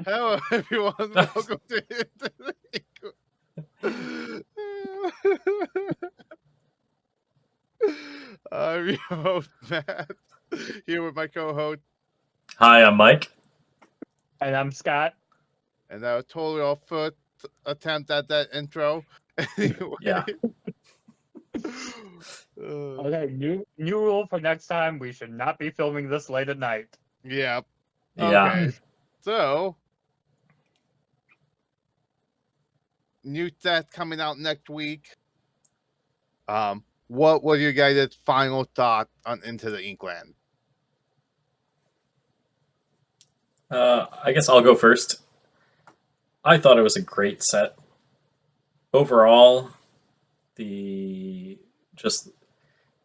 Hello, everyone. Welcome to Into the Inklands. I'm your host, Matt, here with my co-host, Hi, I'm Mike. And I'm Scott. and our totally off first attempt at that intro. Anyway. Yeah. Okay, new rule for next time: we should not be filming this late at night. Yeah. Yeah. Okay. So, new set coming out next week. What was your guys' final thought on Into the Inkland? I guess I'll go first. I thought it was a great set. Overall, the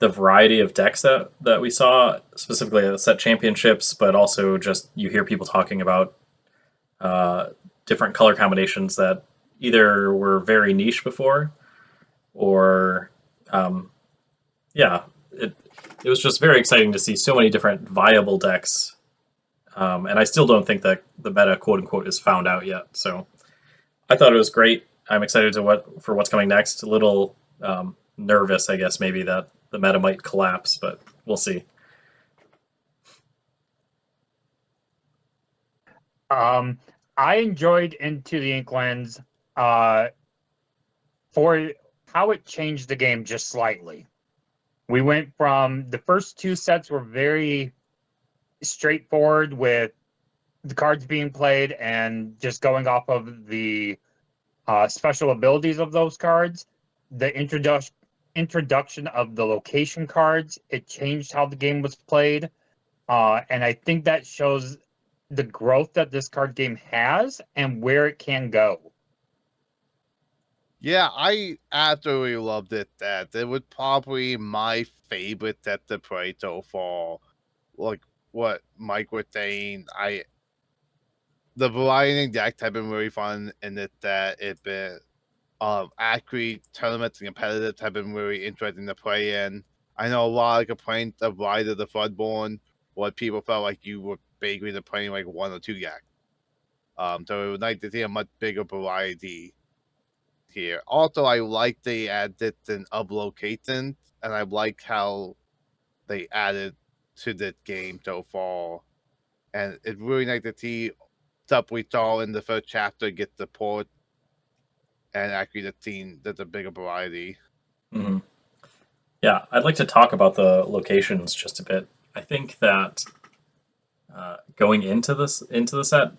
variety of decks that we saw, specifically at the set championships, but also just you hear people talking about different color combinations that either were very niche before, or it was just very exciting to see so many different viable decks. And I still don't think that the meta, quote unquote, is found out yet. So I thought it was great. I'm excited for what's coming next. A little nervous, I guess, maybe that the meta might collapse, but we'll see. I enjoyed Into the Inklands for how it changed the game just slightly. We went from the first two sets were very straightforward with the cards being played and just going off of the special abilities of those cards. The introduction of the location cards, it changed how the game was played. And I think that shows the growth that this card game has and where it can go. Yeah, I absolutely loved it. That it was probably my favorite set to play so far. Like what Mike was saying, the variety of decks have been really fun, and that it's been actually tournaments and competitive have been really interesting to play in. I know a lot of complaints of Rise of the Floodborn, what people felt like you were basically playing like one or two decks. So it was nice to see a much bigger variety here. Also, I like they added of locations, and I like how they added to this game so far. And it's really nice to see stuff we saw in the first chapter get support, and actually the scene there's a bigger variety. Mm-hmm. Yeah, I'd like to talk about the locations just a bit. I think that going into the set,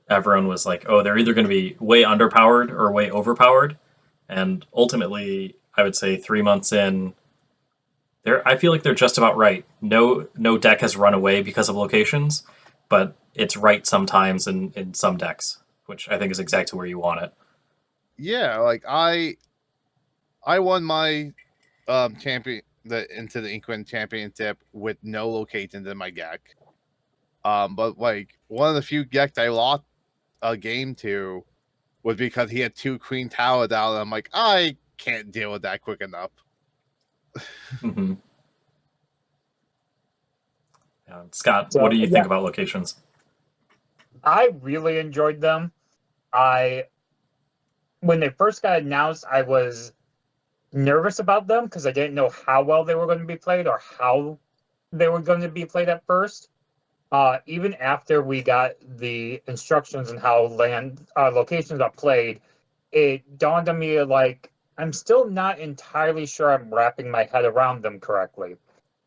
everyone was like, "Oh, they're either going to be way underpowered or way overpowered," and ultimately, I would say 3 months in, I feel like they're just about right. No deck has run away because of locations, but it's right sometimes in some decks, which I think is exactly where you want it. Yeah, like I won my champion into the Inkland championship with no locations in my deck. But like one of the few decks I lost a game to was because he had two Queen Towers out, and I'm like, I can't deal with that quick enough. Mm-hmm. Scott, what do you think about locations? I really enjoyed them. When they first got announced, I was nervous about them because I didn't know how well they were going to be played or how they were going to be played at first. Even after we got the instructions on how locations are played, it dawned on me like I'm still not entirely sure I'm wrapping my head around them correctly.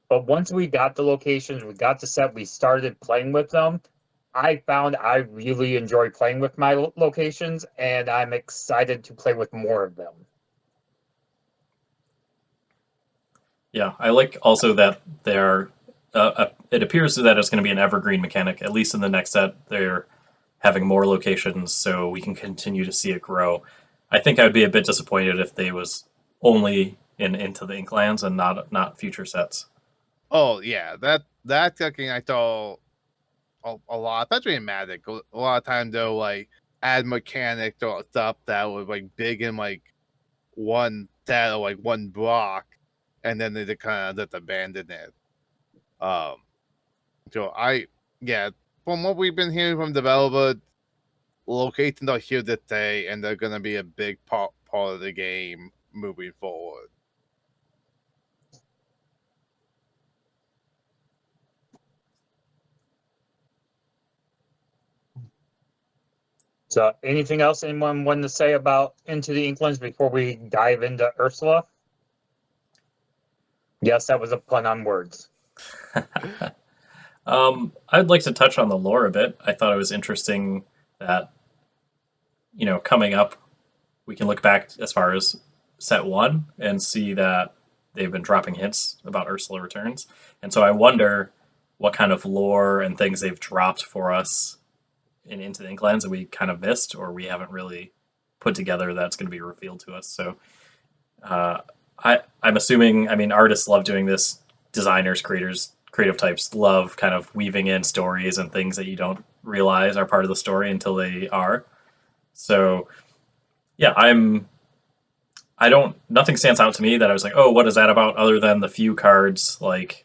But once we got the locations, we got the set, we started playing with them. I found I really enjoy playing with my locations, and I'm excited to play with more of them. Yeah, I like also that they're. It appears that it's going to be an evergreen mechanic. At least in the next set, they're having more locations, so we can continue to see it grow. I think I'd be a bit disappointed if they was only Into the Inklands and not future sets. Oh yeah, that's something I saw a lot, especially in Magic. A lot of times though, like add mechanics or stuff that was like big in like one set or like one block, and then they kind of just abandon it. Um, so yeah, from what we've been hearing from developers, locations are here to stay, and they're gonna be a big part of the game moving forward. So, anything else anyone wanted to say about Into the Inklands before we dive into Ursula? Yes, that was a pun on words. I'd like to touch on the lore a bit. I thought it was interesting that, coming up, we can look back as far as set one and see that they've been dropping hints about Ursula Returns. And so I wonder what kind of lore and things they've dropped for us in Into the Inklands that we kind of missed or we haven't really put together that's going to be revealed to us. So uh, I'm assuming, I mean, artists love doing this, designers, creators, creative types love kind of weaving in stories and things that you don't realize are part of the story until they are. So yeah, nothing stands out to me that I was like, oh, what is that about other than the few cards like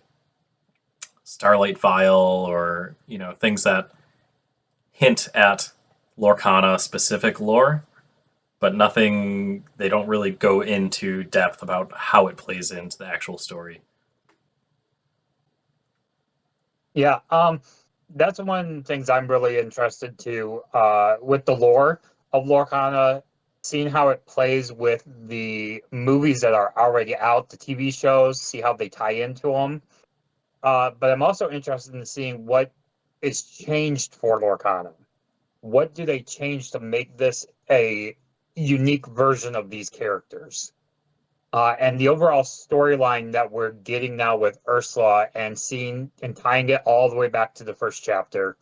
Starlight Vial or, things that hint at Lorcana specific lore, but nothing, they don't really go into depth about how it plays into the actual story. Yeah, that's one of the things I'm really interested to with the lore of Lorcana, seeing how it plays with the movies that are already out, the TV shows, see how they tie into them. But I'm also interested in seeing what is changed for Lorcana. What do they change to make this a unique version of these characters? And the overall storyline that we're getting now with Ursula and seeing and tying it all the way back to the first chapter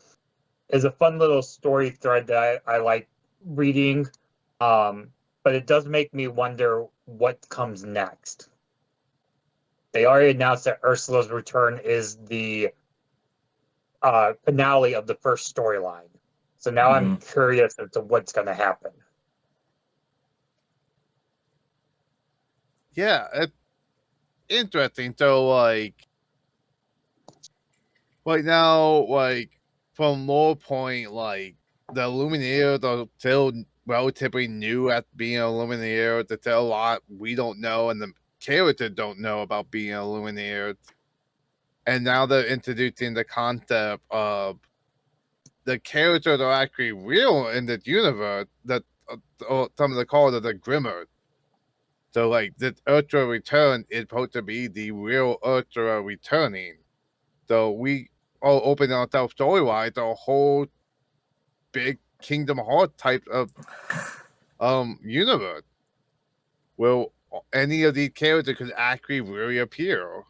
is a fun little story thread that I like reading. But it does make me wonder what comes next. They already announced that Ursula's return is the finale of the first storyline. So now I'm Mm. curious as to what's going to happen. Yeah, it's interesting. So like now, like from lore point, like the Lumineers are still relatively new at being a Lumineer. There's still a lot we don't know, and the characters don't know about being a Lumineer. And now they're introducing the concept of the characters are actually real in this universe. That some of the call it the Grimmer. So like this Ursula return is supposed to be the real Ursula returning. So we all open ourselves story-wise a whole big Kingdom Hearts type of universe. Will any of these characters could actually really appear.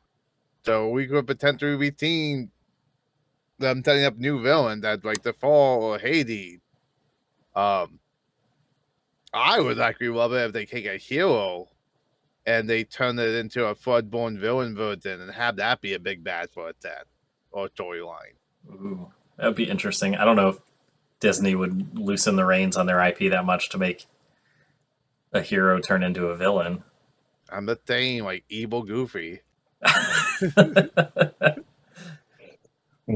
So we could potentially be seeing them setting up new villains as like the Fall or Hades. I would actually love it if they take a hero and they turn it into a Floodborn villain version and have that be a big bad for a set or storyline. Ooh, that would be interesting. I don't know if Disney would loosen the reins on their IP that much to make a hero turn into a villain. I'm the saying, like evil Goofy.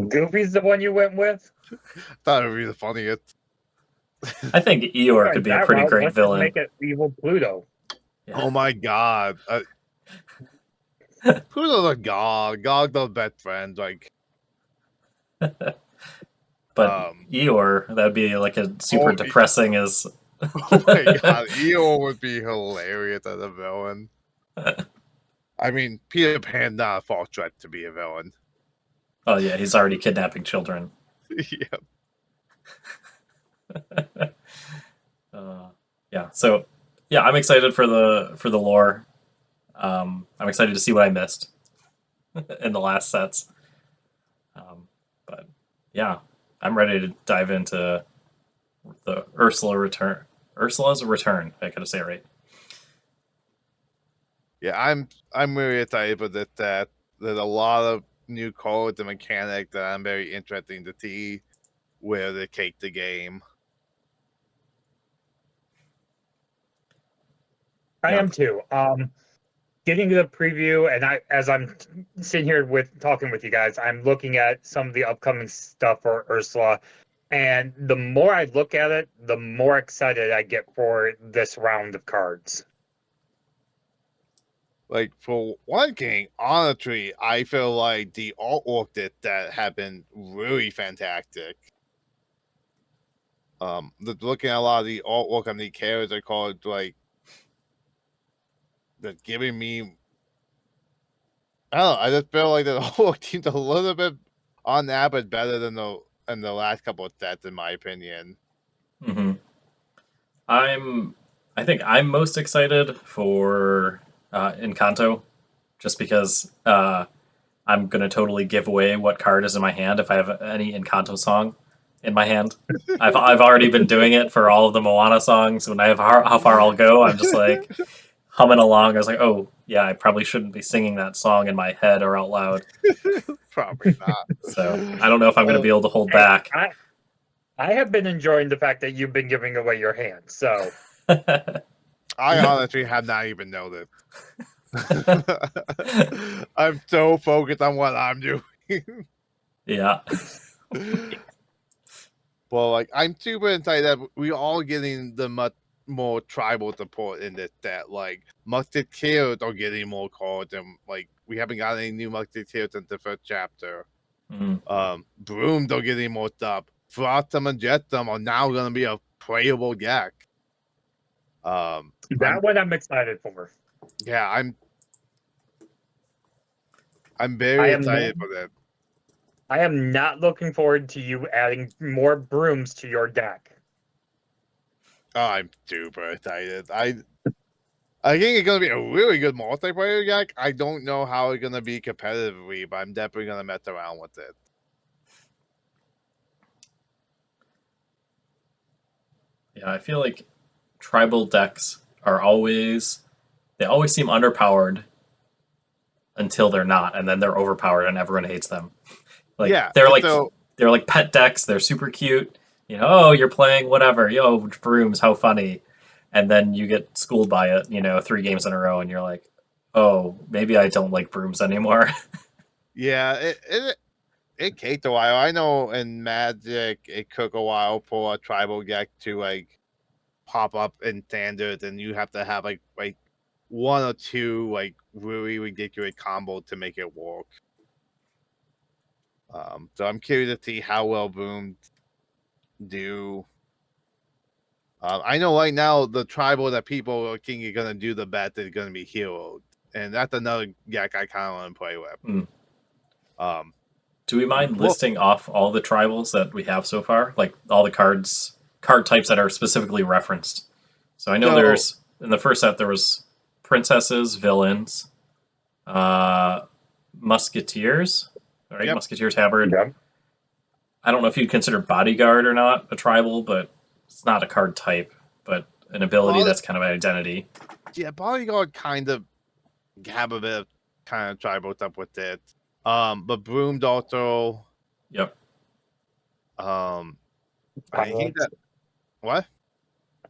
Goofy's the one you went with? Thought it would be the funniest. I think Eeyore could Like be a that pretty route, great let's just villain. make it evil Pluto. Yeah. Oh my god. Pluto's a god. God's the best friend. Like, But Eeyore, that'd be like a super oh, depressing as. oh my god. Eeyore would be hilarious as a villain. I mean, Peter Pan not a false threat to be a villain. Oh yeah, he's already kidnapping children. Yeah. Yeah, so yeah, I'm excited for the lore. I'm excited to see what I missed in the last sets. But yeah, I'm ready to dive into the Ursula return. Ursula's return. I gotta say it right. Yeah, I'm really excited for this set. There's a lot of new codes and mechanics that I'm very interested to see where they take the game. I Yeah. am too. Getting to the preview, and as I'm sitting here talking with you guys, I'm looking at some of the upcoming stuff for Ursula, and the more I look at it, the more excited I get for this round of cards. Like, for one thing, honestly, I feel like the artwork that have been really fantastic. Looking at a lot of the artwork on the characters, I call it like they're giving me. I don't know. I just feel like the artwork seems a little bit on average better than the last couple of sets, in my opinion. hmm I think I'm most excited for Encanto, just because I'm gonna totally give away what card is in my hand if I have any Encanto song in my hand. I've already been doing it for all of the Moana songs. When I have how far I'll go, I'm just like humming along. I was like, oh yeah, I probably shouldn't be singing that song in my head or out loud. Probably not. So I don't know if I'm gonna be able to hold Hey, back. I have been enjoying the fact that you've been giving away your hand. So I honestly have not even noticed. I'm so focused on what I'm doing. Yeah. Well, like, I'm super excited that we all getting the much more tribal support in this set. Like, Musketeers are getting more cards, and like we haven't got any new Musketeers in the first chapter. Brooms are getting more stuff. Frostum and Jetsum are now gonna be a playable deck. that one I'm excited for. Yeah, I'm I very am not, excited for that. I am not looking forward to you adding more brooms to your deck. Oh, I'm super excited. I think it's gonna be a really good multiplayer deck. I don't know how it's gonna be competitively, but I'm definitely gonna mess around with it. Yeah, I feel like tribal decks are they always seem underpowered until they're not, and then they're overpowered and everyone hates them. Like Yeah, so they're like pet decks, they're super cute. Oh, you're playing whatever. Yo, brooms, how funny. And then you get schooled by it, 3 games in a row and you're like, "Oh, maybe I don't like brooms anymore." yeah, it takes a while. I know in Magic it took a while for a tribal deck to like pop up in standards, and you have to have like one or two like really ridiculous combos to make it work. So I'm curious to see how well Brooms do. I know right now the tribal that people are thinking are gonna do the best is gonna be Heroes, and that's another deck I kind of want to play with. Hmm. Um, Do we mind well, listing off all the tribals that we have so far? Like all the card types that are specifically referenced. So I know so there's in the first set there was princesses, villains, uh, musketeers, right? yep, Musketeers Tabard. Yeah. I don't know if you'd consider bodyguard or not a tribal, but it's not a card type, but an ability Body, that's kind of an identity. yeah, Bodyguard kind of have a bit of kind of tribal stuff with it. But Brooms also, Yep. I think Pilots. that what?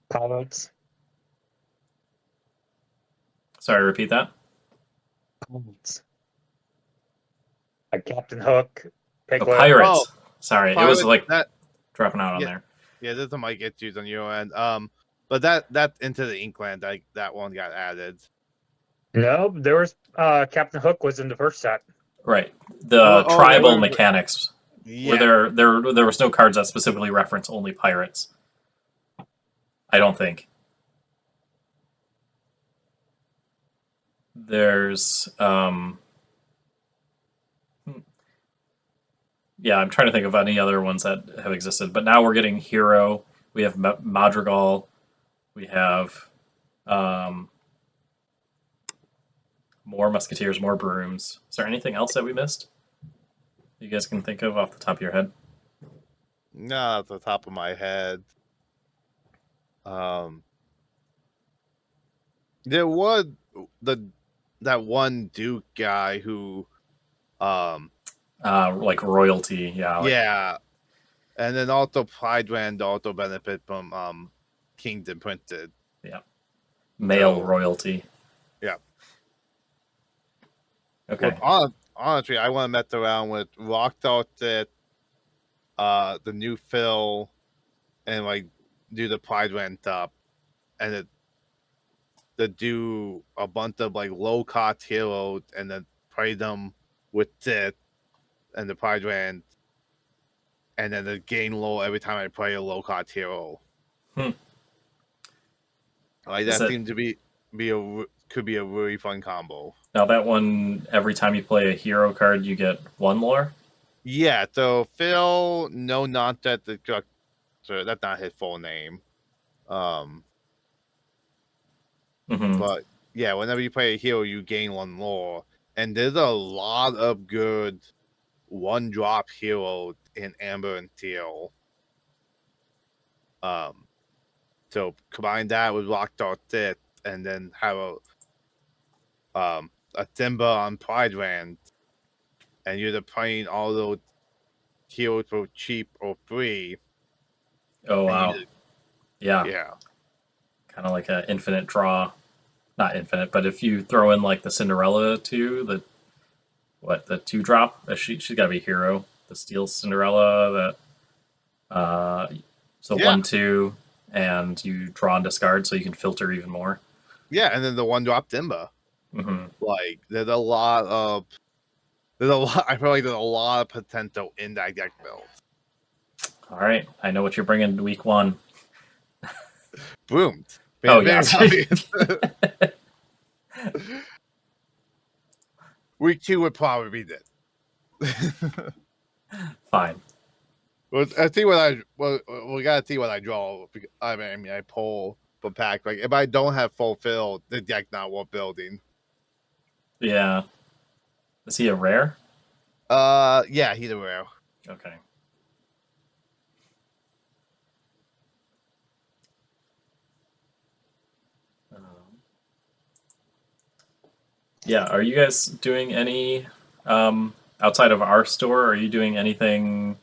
Pilots. Sorry, repeat that. Pilots. Like Captain Hook, Oh, Piglet. Oh, pirates. Sorry, it was Pilot like that dropping out on yeah, there. yeah, there's some mic issues on your end. But that's Into the Inkland. That one got added. No, there was Captain Hook was in the first set. Right. The Oh, tribal mechanics were yeah. there was no cards that specifically reference only pirates. I don't think. There's yeah, I'm trying to think of any other ones that have existed, but now we're getting Hero, we have Madrigal, we have um, more Musketeers, more Brooms. Is there anything else that we missed? You guys can think of off the top of your head? No, off the top of my head. There was that one Duke guy who Like royalty, yeah. yeah, and then also Pride Land also benefit from Kingdom Printed. Yeah. Male So, royalty. yeah. Okay. But honestly, I want to mess around with rocked out the new fill and like do the pride rent up and it to do a bunch of like low cost heroes and then play them with it and the pride rent and then the gain low every time I play a low cost hero. Hmm. Like Is that it seems to could be a really fun combo. now that one? Every time you play a hero card, you get one lore. Yeah, so Phil, no nonsense destructor. That's not his full name. Mm-hmm. But yeah, whenever you play a hero, you gain one lore, and there's a lot of good one drop heroes in Amber and Teal. So combine that with Locked It, and then have a Simba on Pride Land, and you're either playing all those heroes for cheap or free, Oh and wow. you Yeah. yeah. Kind of like an infinite draw. Not infinite, but if you throw in like the Cinderella too, the 2-drop, she's got to be a hero. The Steel Cinderella that so Yeah, 1/2, and you draw and discard, so you can filter even more. yeah, and then the one drop Simba. Mm-hmm. Like there's a lot. I feel like there's a lot of potential in that deck build. All right, I know what you're bringing week 1. Boomed. Oh Man, yeah, very obvious. Week 2 would probably be this. fine. Well, I see what we gotta see what I draw. I mean, I pull from pack. Like if I don't have fulfilled, the deck not worth building. Yeah, is he a rare? Yeah, he's a rare. Okay. Yeah, are you guys doing any outside of our store? Are you doing anything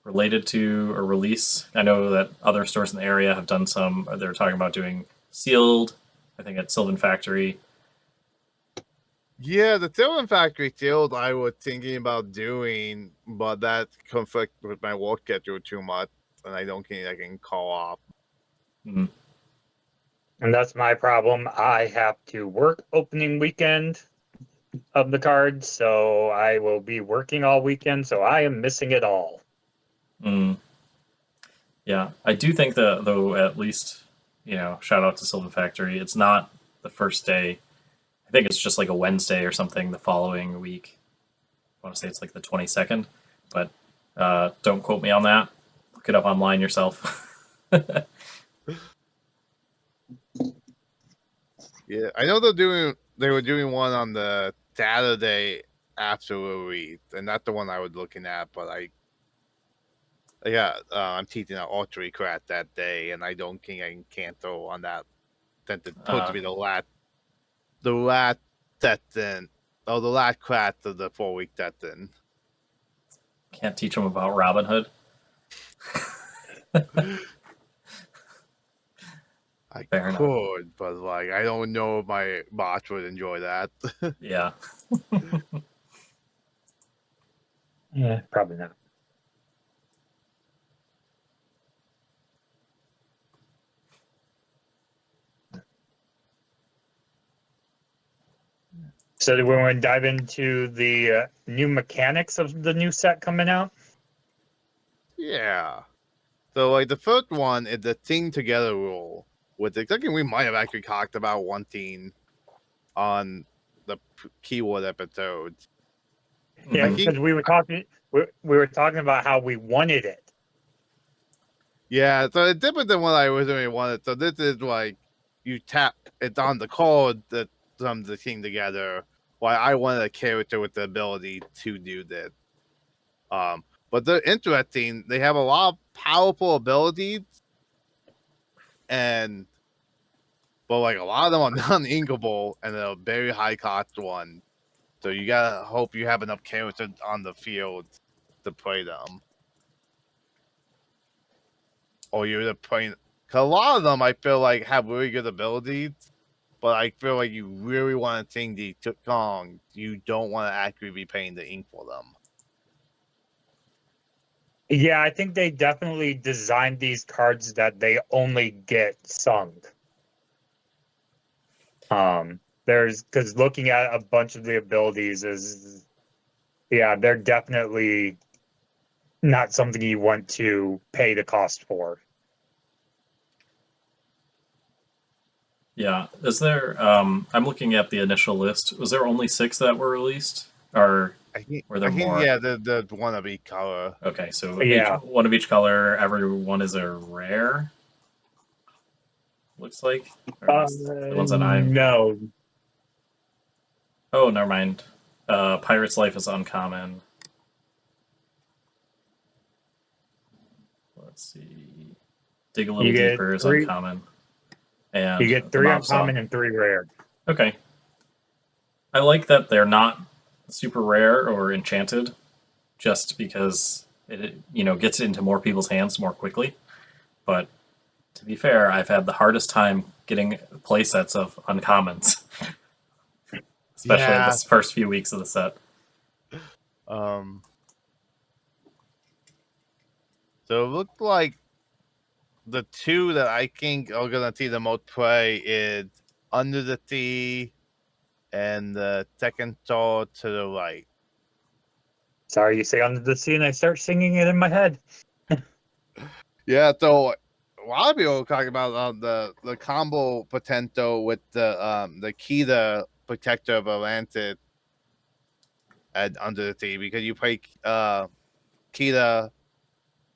related to a release? I know that other stores in the area have done some. They're talking about doing sealed. I think at Sylvan Factory. Yeah, the Sylvan Factory Shield I was thinking about doing, but that conflict with my work schedule too much, and I don't think I can call off. Mm. And that's my problem. I have to work opening weekend of the card, so I will be working all weekend, so I am missing it all. Mm. Yeah, I do think that though at least shout out to Sylvan Factory. It's not the first day. I think it's just like a Wednesday or something the following week. I want to say it's like the 22nd, but don't quote me on that. Look it up online yourself. Yeah, I know they were doing one on the Saturday after release, and that's the one I was looking at. But I'm teaching an archery class that day, and I don't think I can cancel on that. Since it's supposed to be the last session, the last class of the 4-week session. Can't teach them about Robin Hood. I Fair enough. could, but like I don't know if my boss would enjoy that. Yeah. Yeah, probably not. So do we want to dive into the new mechanics of the new set coming out? Yeah. So like the first one is the Sing Together rule, which is something we might have actually talked about one team on the keyword episodes. Yeah, I Mhm. think because we were talking about how we wanted it. yeah, so it's different than what I originally wanted. So this is like you tap it's on the card that sums the Sing Together. While I wanted a character with the ability to do this. But they're interesting. They have a lot of powerful abilities, and but like a lot of them are non-inkable and they're very high cost ones. So you gotta hope you have enough characters on the field to play them, or you're either playing. Cause a lot of them I feel like have really good abilities, but I feel like you really want to take the long. You don't want to actually be paying the ink for them. Yeah, I think they definitely designed these cards that they only get sung. There's because looking at a bunch of the abilities is, yeah, they're definitely not something you want to pay the cost for. Yeah. Is there? I'm looking at the initial list. Was there only 6 that were released, or were there more? Yeah, the wannabe color. Okay, so each Yeah. one of each color. Every one is a rare. Looks like, or at least the ones that I'm. No. Oh, never mind. Pirate's Life is uncommon. Let's see. Dig a You Little get Deeper is three. uncommon, You and get the 3 Mob Song. uncommon and 3 rare. Okay, I like that they're not super rare or enchanted, just because it gets into more people's hands more quickly. But to be fair, I've had the hardest time getting play sets of uncommons, especially in the Yeah. first few weeks of the set. So it looked like the 2 that I think are gonna see the most play is Under the Sea and the second door to the right. Sorry, you say Under the Sea, and I start singing it in my head. Yeah, so a lot of people are talking about the combo potential with the Kita Protector of Atlantis at Under the Sea, because you play Kita,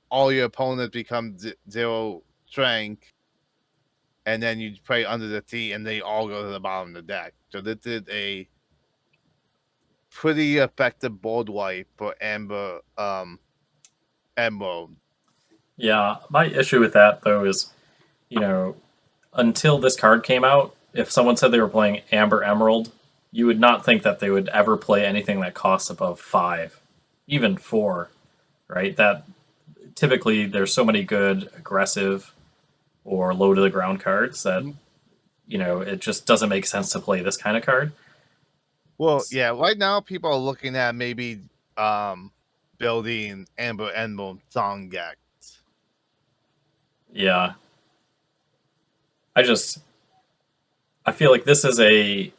all your opponents become 0 strength, and then you play Under the Sea, and they all go to the bottom of the deck. So this is a pretty effective board wipe for Emerald. Yeah, my issue with that though is, until this card came out, if someone said they were playing Amber Emerald, you would not think that they would ever play anything that costs above 5, even 4, right? That typically there's so many good aggressive or low to the ground cards that it just doesn't make sense to play this kind of card. Well, yeah, right now people are looking at maybe building Amber Emerald song decks. Yeah. I feel like this is a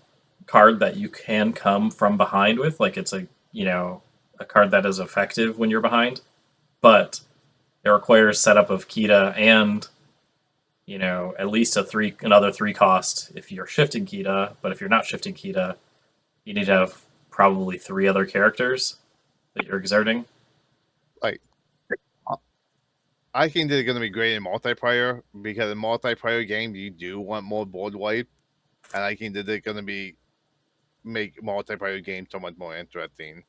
card that you can come from behind with. Like it's a card that is effective when you're behind, but it requires setup of Kita and at least another 3 cost if you're shifting Kita. But if you're not shifting Kita, you need to have probably 3 other characters that you're exerting. Like, I think they're going to be great in multiplayer, because in multiplayer games you do want more board wipe, and I think that they're going to make multiplayer games so much more interesting.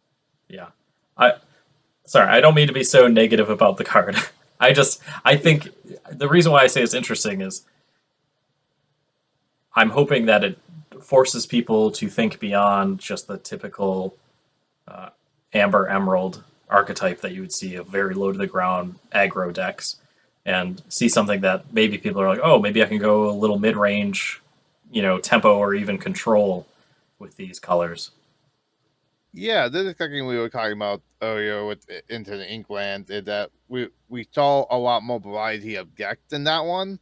Yeah, I don't mean to be so negative about the card. I think the reason why I say it's interesting is I'm hoping that it forces people to think beyond just the typical Amber Emerald archetype that you would see of very low to the ground aggro decks, and see something that maybe people are like, oh, maybe I can go a little mid range, tempo or even control with these colors. Yeah, this is something we were talking about earlier with Into the Inklands, is that we saw a lot more variety of decks in that one.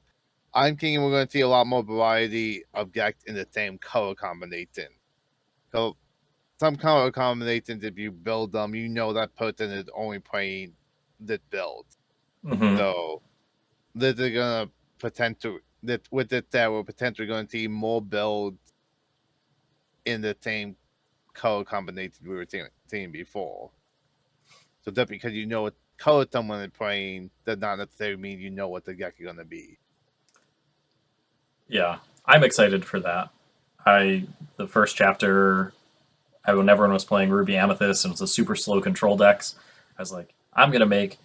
I'm thinking we're going to see a lot more variety of decks in the same color combination. So some color combinations, if you build them, that person is only playing this build. Mm-hmm. So this is gonna with this set, we're potentially going to see more builds in the same color combination we were seeing before. So just because you know what color someone is playing does not necessarily mean you know what the deck is going to be. Yeah, I'm excited for that. The first chapter, when everyone was playing Ruby Amethyst and it was a super slow control decks, I was like, I'm gonna make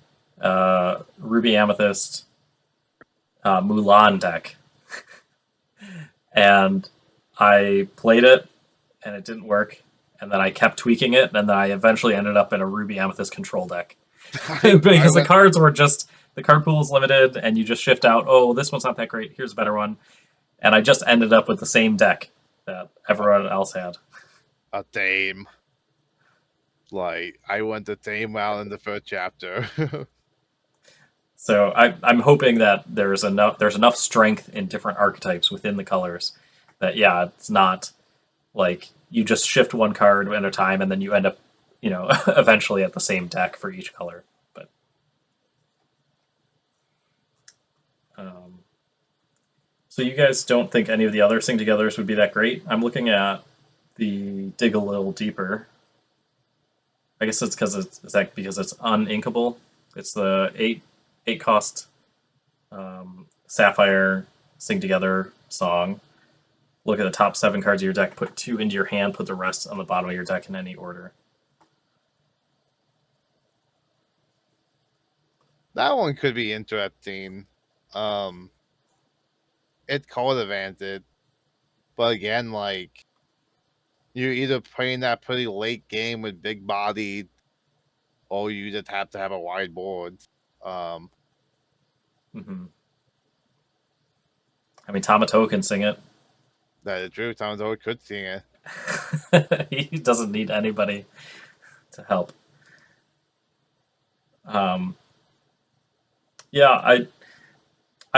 Ruby Amethyst Mulan deck, and I played it and it didn't work, and then I kept tweaking it, and then I eventually ended up in a Ruby Amethyst control deck because the card pool is limited, and you just shift out. Oh, this one's not that great. Here's a better one. and I just ended up with the same deck that everyone else had. A Dame. Like, I went the Dame route in the first chapter. So I'm hoping that there's enough strength in different archetypes within the colors that it's not like you just shift one card at a time and then you end up eventually at the same deck for each color. But so you guys don't think any of the other Sing Togethers would be that great? I'm looking at the Dig a Little Deeper. I guess it's because it's uninkable. It's the eight cost Sapphire Sing Together song. Look at the top 7 cards of your deck, put 2 into your hand, put the rest on the bottom of your deck in any order. That one could be interesting. It called advantage, but again, like, you're either playing that pretty late game with big bodied, or you just have to have a wide board. Mm-hmm. I mean, Tamato can sing it. That is true. Thomas could sing it. He doesn't need anybody to help. I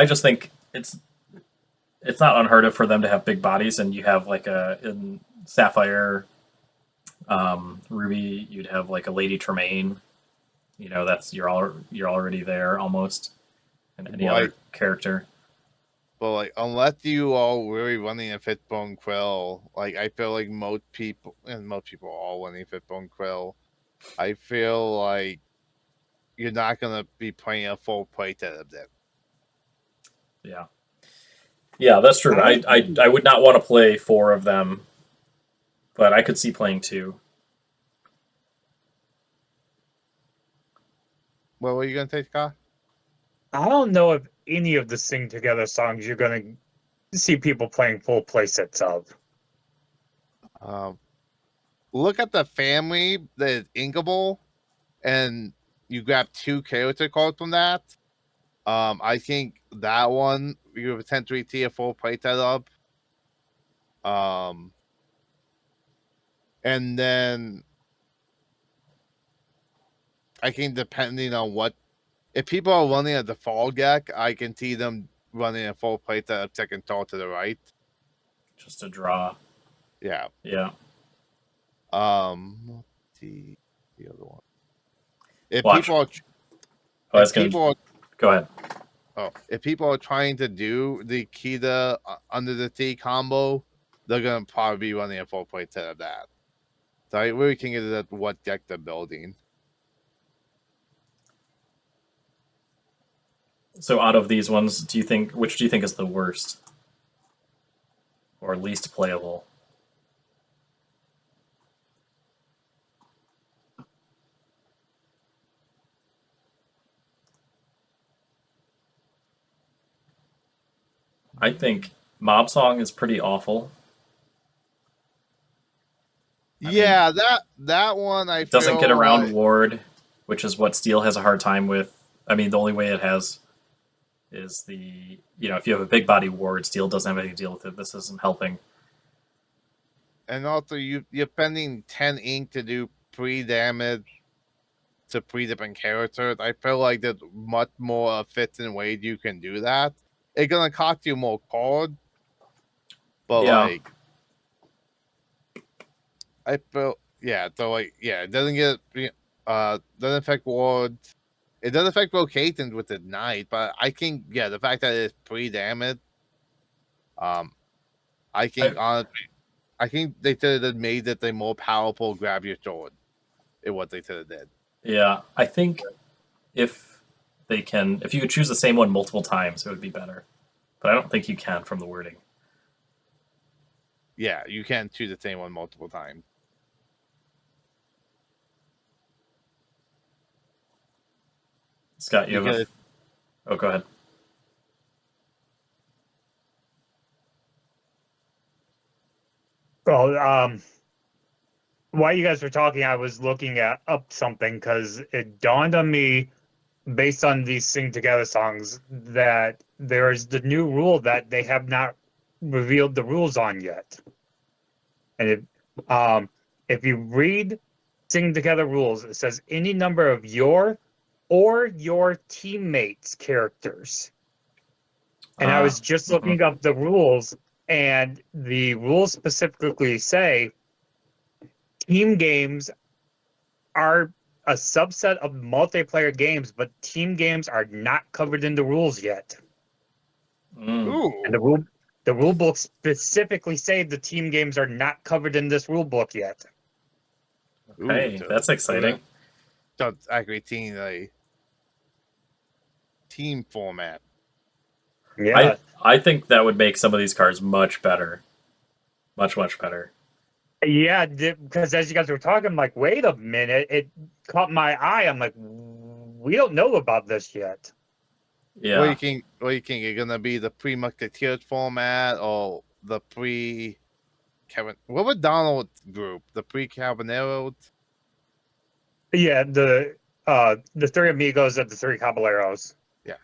just think it's not unheard of for them to have big bodies, and you have like in Sapphire, Ruby, you'd have like a Lady Tremaine. That's you're already there almost, and any other character. But like, unless you all really running a Fitbone Quill, like, I feel like most people are all running Fitbone Quill. I feel like you're not gonna be playing a full playset of them. Yeah, that's true. I would not want to play 4 of them, but I could see playing 2. What were you gonna say, Scott? I don't know if any of the Sing Together songs you're going to see people playing full playsets of. Look at the family that is inkable, and you grab 2 character cards from that. I think that one you potentially see a full playset of. And then I think depending on what, if people are running a default deck, I can see them running a full playset of second thought to the right. Just a draw. Yeah. Yeah. Let's see the other one. If Watch. people are, Go ahead. If people are trying to do the Kita under the T combo, they're gonna probably be running a full playset of that. So I really think it is what deck they're building. So out of these ones, which do you think is the worst or least playable? I think Mob Song is pretty awful. Yeah, that one it doesn't get feel around like, Ward, which is what Steel has a hard time with. I mean, the only way it has is if you have a big body Ward, Steel doesn't have anything to deal with it. This isn't helping. and also you're spending 10 ink to do pre-damage to 3 different characters. I feel like there's much more efficient ways you can do that. It's gonna cost you more cards, but Yeah. like, I feel it doesn't get doesn't affect wards. It doesn't affect locations with the knight, but I think the fact that it's pre-damage, I think honestly, I think they should have made it a more powerful grab your sword. Is what they should have did. Yeah, I think if you could choose the same one multiple times, it would be better. But I don't think you can from the wording. Yeah, you can't choose the same one multiple times. Scott, you have Oh, go ahead. Well, while you guys were talking, I was looking up something because it dawned on me, based on these Sing Together songs, that there is the new rule that they have not revealed the rules on yet. And if you read Sing Together rules, it says any number of your or your teammates' characters. And I was just looking up the rules, and the rules specifically say team games are a subset of multiplayer games, but team games are not covered in the rules yet. And Ooh. the rule book specifically say the team games are not covered in this rule book yet. Ooh. Okay, that's exciting. So it's actually team format. Yeah. I think that would make some of these cards much better. Much better. Yeah, because as you guys were talking, I'm like, wait a minute, it caught my eye. I'm like, we don't know about this yet. Yeah. What do you think? It's gonna be the pre-Musketeers format or the pre Kevin? What was Donald's group? The pre-Caballeros? Yeah, the three amigos of the three caballeros. Yeah.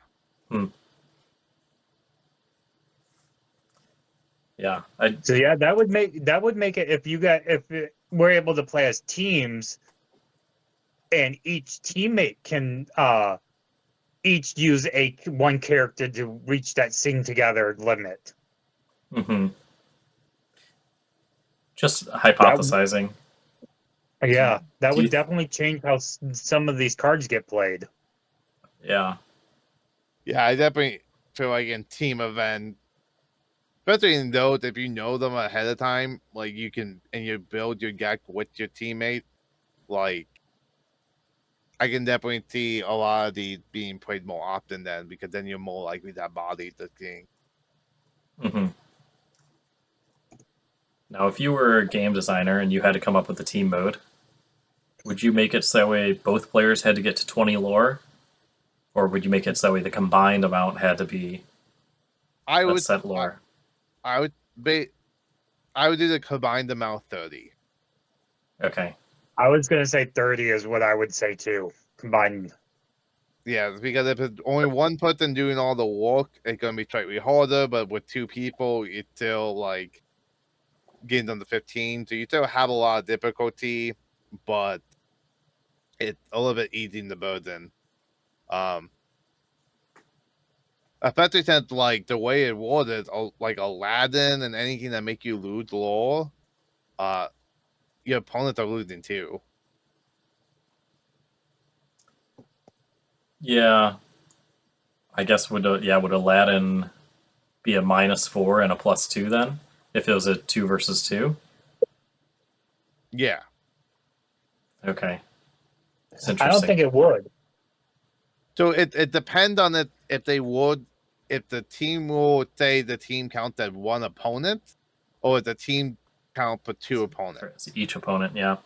Yeah. So yeah, that would make it if we're able to play as teams, and each teammate can each use a one character to reach that sing together limit. Just That hypothesizing. yeah, that Do you would definitely change how some of these cards get played. yeah. Yeah, I definitely feel like in team event, especially in those, if you know them ahead of time, like you can and you build your deck with your teammate, like I can definitely see a lot of these being played more often then because then you're more likely to body the king. Now, if you were a game designer and you had to come up with a team mode, would you make it so that way both players had to get to 20 lore? Or would you make it so that way the combined amount had to be I a would set lore? I would I would do the combined amount 30. Okay. I was gonna say 30 is what I would say too, combined. Yeah, because if it's only one person doing all the work, it's gonna be slightly harder. But with two people, it's still like getting them to 15. So you still have a lot of difficulty, but it's a little bit easing the burden. Um, especially since like the way it was is like Aladdin and anything that make you lose lore, uh, your opponents are losing too. Yeah. I guess would Aladdin be a -4 and a +2 then? If it was a 2 versus 2? Yeah. Okay. It's I don't interesting. think it would. So it depends on it if they would if the team will say the team counts as one opponent or if the team count for two opponents. For each opponent, yeah.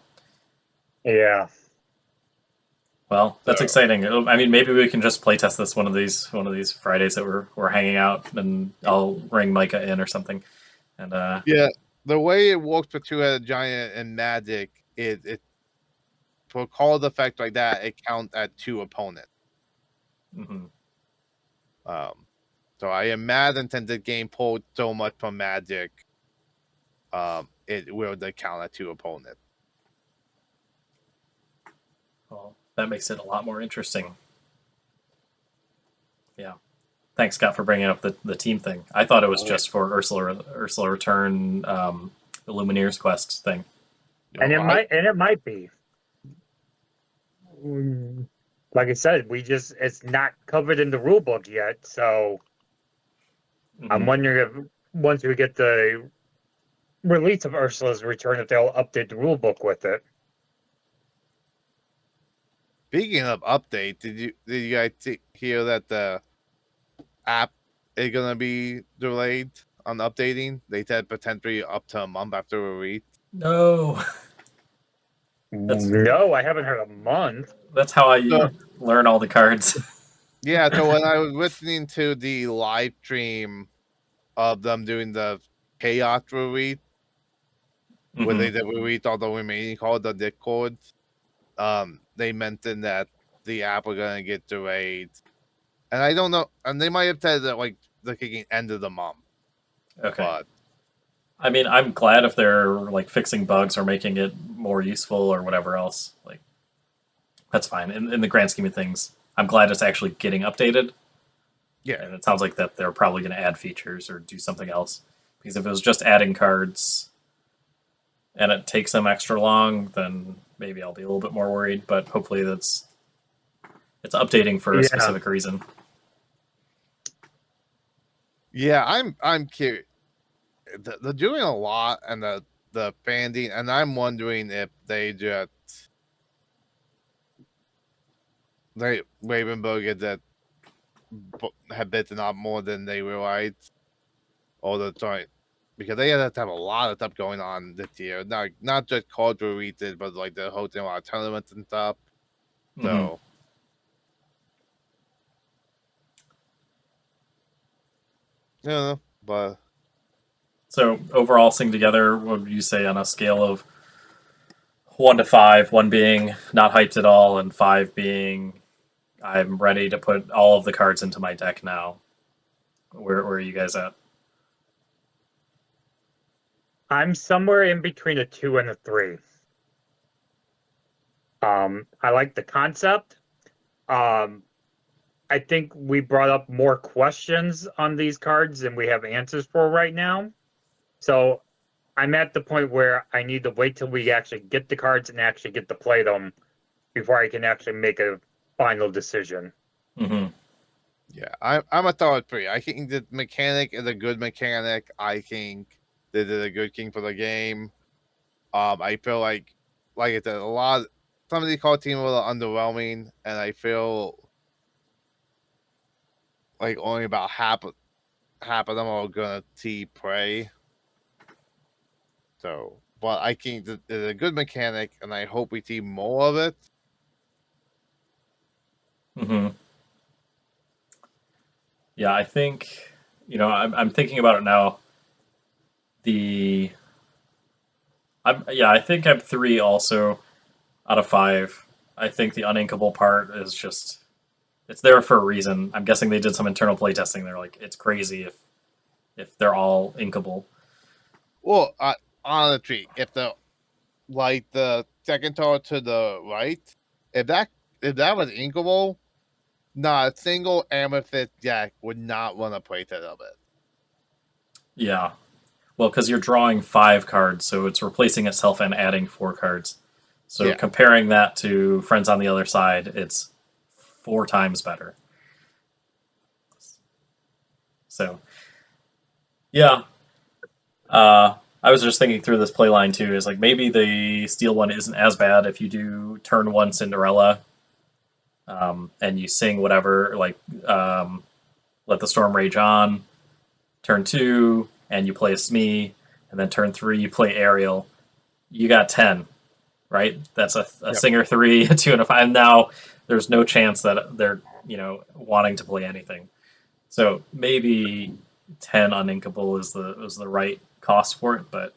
Yeah. Well, that's So exciting. I mean, maybe we can just playtest this one of these Fridays that we're hanging out, and I'll ring Micah in or something. And yeah, the way it works for two-headed giant and magic is it for cause effect like that, it counts at two opponents. mhm. Um so I imagine since the game pulled so much from magic, it will count at two opponents. Well, that makes it a lot more interesting. Yeah. Thanks, Scott, for bringing up the team thing. I thought it was just for Ursula Return, the Lumineers quest thing. And No, it might be. Like I said, it's not covered in the rule book yet, so I'm Mhm. wondering if once we get the release of Ursula's Return, if they'll update the rule book with it. speaking of update, did you guys hear that the app is gonna be delayed on updating? They said potentially up to a month after release. No, that's No, I haven't heard a month. how I So learn all the cards. yeah, so when I was listening to the live stream of them doing the chaos release, where they Mhm. did release all the remaining cards on Discord, they mentioned that the app was gonna get delayed. And I don't know, and they might have said that like the kicking end of the month. Okay. But I mean, I'm glad if they're like fixing bugs or making it more useful or whatever else. Like, that's fine. In the grand scheme of things, I'm glad it's actually getting updated. yeah, And it sounds like that they're probably going to add features or do something else. Because if it was just adding cards and it takes them extra long, then maybe I'll be a little bit more worried. But hopefully it's updating for a Yeah. specific reason. yeah, I'm curious. They're doing a lot, and the banding, and I'm wondering if Ravenberg that have bitten off more than they realized all the time, because they have to have a lot of stuff going on this year. Not just card releases, but like they're hosting a lot of tournaments and stuff. Mm-hmm. So I don't know, but So overall, Sing Together, what would you say on a scale of 1 to 5? 1 being not hyped at all, and 5 being I'm ready to put all of the cards into my deck now. Where are you guys at? I'm somewhere in between a 2 and a 3. I like the concept. Um, I think we brought up more questions on these cards than we have answers for right now. So I'm at the point where I need to wait till we actually get the cards and actually get to play them before I can actually make a final decision. Mm-hmm. yeah, I'm a thought 3. I think the mechanic is a good mechanic. I think they did a good thing for the game. I feel like I said, some of these card teams were a little underwhelming, and I feel like only about half of them are gonna see play. So, but I think that it's a good mechanic, and I hope we see more of it. Mm-hmm. Yeah, I think I'm thinking about it now. The I think I'm 3 also out of 5. I think the uninkable part is just it's there for a reason. I'm guessing they did some internal playtesting. They're like, it's crazy if they're all inkable. Well, honestly, if the second tower to the right, if that was inkable, not a single amethyst deck would not want to play that of it. Yeah. Well, because you're drawing 5 cards, so it's replacing itself and adding 4 cards. So Yeah, comparing that to Friends on the Other Side, it's 4 times better. So yeah, I was just thinking through this play line too. Is like maybe the steel one isn't as bad if you do turn 1 Cinderella, and you sing whatever like Let the Storm Rage On. Turn 2, and you play a Smee, and then turn 3 you play Ariel. You got 10, right? That's a yep. singer 3, a 2, and a 5. And now there's no chance that they're wanting to play anything. So maybe 10 uninkable is the right cost for it, but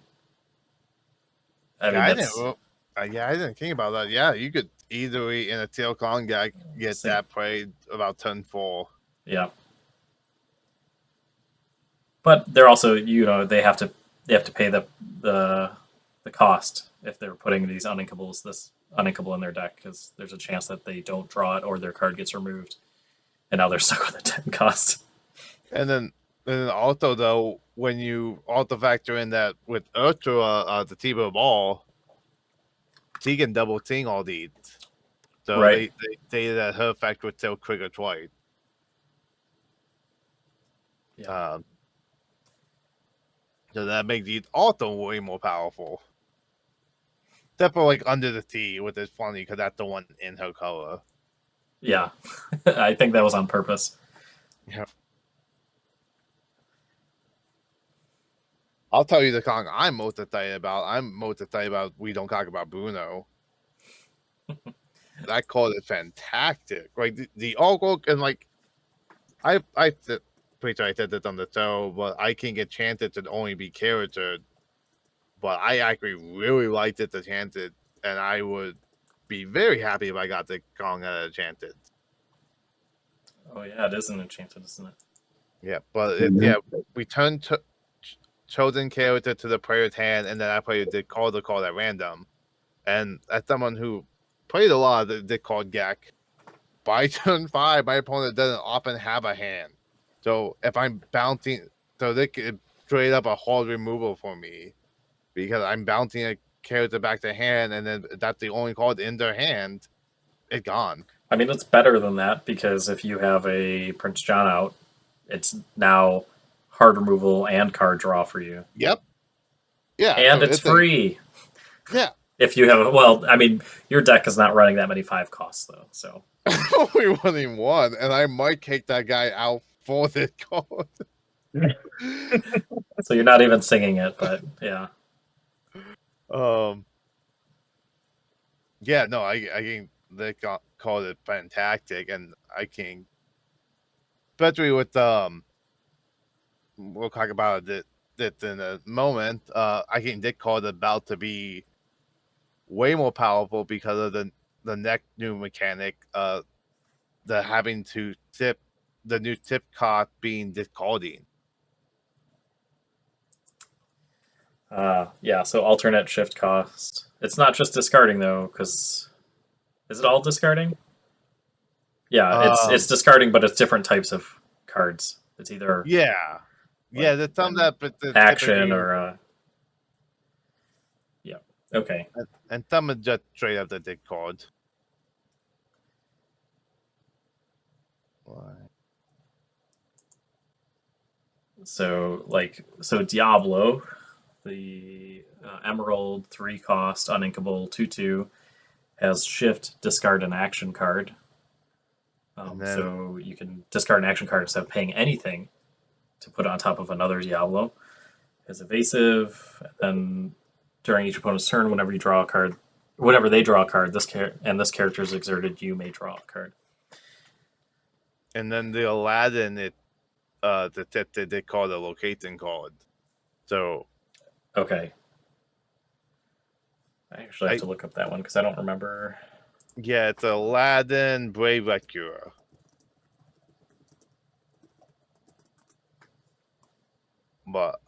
I Yeah, mean I didn't. that's Yeah, I didn't think about that. Yeah, you could easily in a tail con deck get sing, that played about 10-4. yeah. But they're also they have to pay the the cost if they're putting these this uninkable in their deck because there's a chance that they don't draw it or their card gets removed, and now they're stuck with a 10 cost. And then also though, when you also factor in that with Ursula, the Deceiver ball, she can double ting all these. So Right. they say that her effect would still trigger twice. Yeah. Um, so that makes these also way more powerful. Except for like Under the Sea, which is funny because that's the one in her color. Yeah. I think that was on purpose. Yeah. I'll tell you the con I'm most excited about. I'm most excited about We Don't Talk About Bruno. That card is fantastic. Like the artwork and like pretty sure I said this on the show, but I can get chanted to only be charactered. But I actually really liked it to chanted, and I would be very happy if I got the Kong chanted. Oh yeah, it is an enchanted, isn't it? Yeah, but Mhm. we turn to chosen character to the player's hand, and then that player did call the card at random. And as someone who played a lot of the Dick called Gek, by turn 5, my opponent doesn't often have a hand. So if I'm bouncing, so they could trade up a hard removal for me because I'm bouncing a character back to hand, and then that's the only card in their hand. It's gone. I mean, it's better than that because if you have a Prince John out, it's now hard removal and card draw for you. Yep. Yeah. And so it's free. Yeah. If you have, well, I mean, your deck is not running that many 5 costs though, so. Only running one, and I might kick that guy out for this card. So you're not even singing it, but yeah. Yeah, no, I can they call it fantastic, and I can, especially with we'll talk about it in a moment. I think Dick called about to be way more powerful because of the next new mechanic, the having to tip the new tip cost being discarding. Yeah, so alternate shift cost. It's not just discarding though, because is it all discarding? Yeah, it's discarding, but it's different types of cards. It's either yeah, there's some that but action or yeah. Okay. and some are just straight up the Dick card. So Diablo, the Emerald 3 cost uninkable 2/2 has shift, discard an action card. So you can discard an action card instead of paying anything to put it on top of another Diablo. Has evasive, and during each opponent's turn, whenever they draw a card, this character is exerted, you may draw a card. And then the Aladdin, the tip that they call the locating card. So okay, I actually have to look up that one because I don't remember. Yeah, it's Aladdin Brave Rescuer. But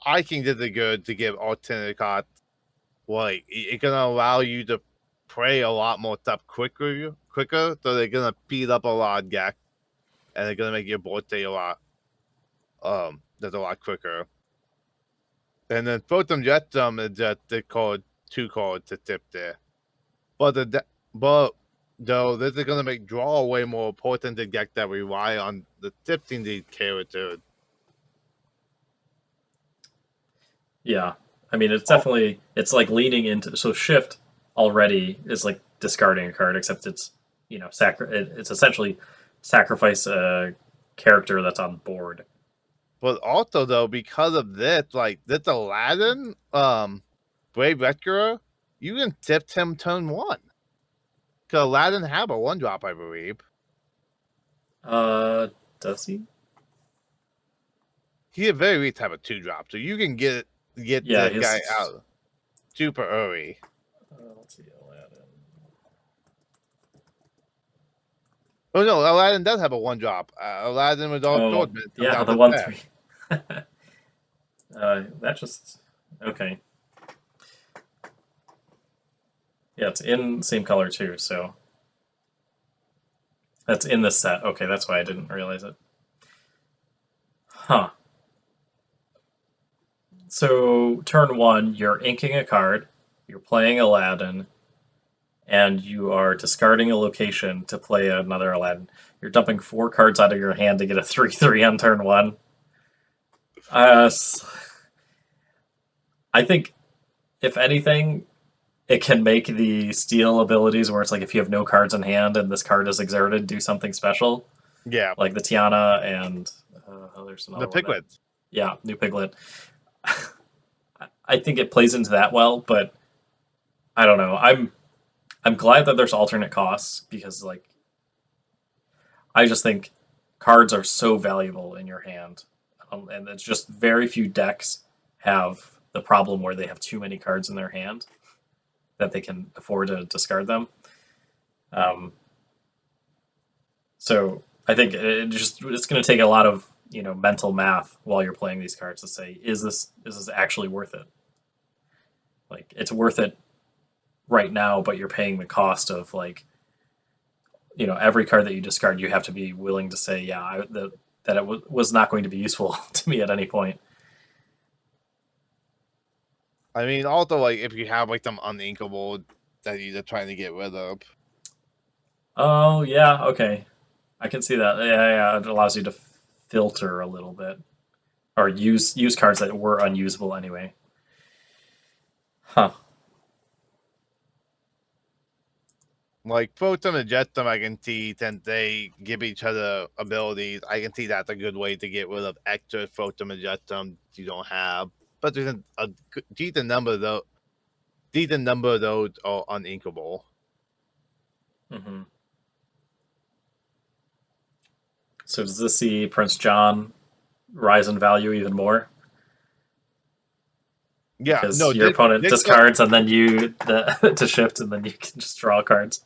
I think this is good to give alternate cards. Like, it's gonna allow you to play a lot more stuff quicker. So they're gonna speed up a lot of Gek, and they're gonna make your board stay a lot quicker. And then Photon Jetsum is just the card 2 cards to tip there. But though this is gonna make draw way more important to Gek that rely on the tipping these characters. Yeah, I mean, it's definitely, it's like leaning into, so shift already is like discarding a card, except it's, it's essentially sacrifice a character that's on board. But also though, because of this, like this Aladdin, Brave Rescuer, you can tip him turn 1. Cause Aladdin have a 1-drop, I believe. Does he? He at very least have a 2-drop, so you can get Yeah, the guy out super early. Let's see, Aladdin. Oh no, Aladdin does have a 1-drop. Aladdin with all swordsmen. Yeah, the 1/3. That just okay. Yeah, it's in same color too, so that's in this set. Okay, that's why I didn't realize it. Huh. So turn 1, you're inking a card, you're playing Aladdin, and you are discarding a location to play another Aladdin. You're dumping 4 cards out of your hand to get a 3/3 on turn 1. I think, if anything, it can make the steal abilities where it's like if you have no cards in hand and this card is exerted, do something special. Yeah. Like the Tiana and there's another the Piglet. Yeah, new Piglet. I think it plays into that well, but I don't know. I'm glad that there's alternate costs because like I just think cards are so valuable in your hand, and it's just very few decks have the problem where they have too many cards in their hand that they can afford to discard them. So I think it's going to take a lot of mental math while you're playing these cards to say, is this actually worth it? Like, it's worth it right now, but you're paying the cost of, like, every card that you discard, you have to be willing to say, yeah, that it was not going to be useful to me at any point. I mean, also, like, if you have, like, some uninkable that you're trying to get rid of. Oh, yeah, okay. I can see that. Yeah, it allows you to filter a little bit. Or use cards that were unusable anyway. Huh. Like, Photon and Jetsam, I can see, since they give each other abilities, I can see that's a good way to get rid of extra Photon and Jetsam you don't have. But there's a decent number of those are uninkable. Mm-hmm. So does this see Prince John rise in value even more? Yeah, Because no, your opponent Dick, discards and then you to shift and then you can just draw cards.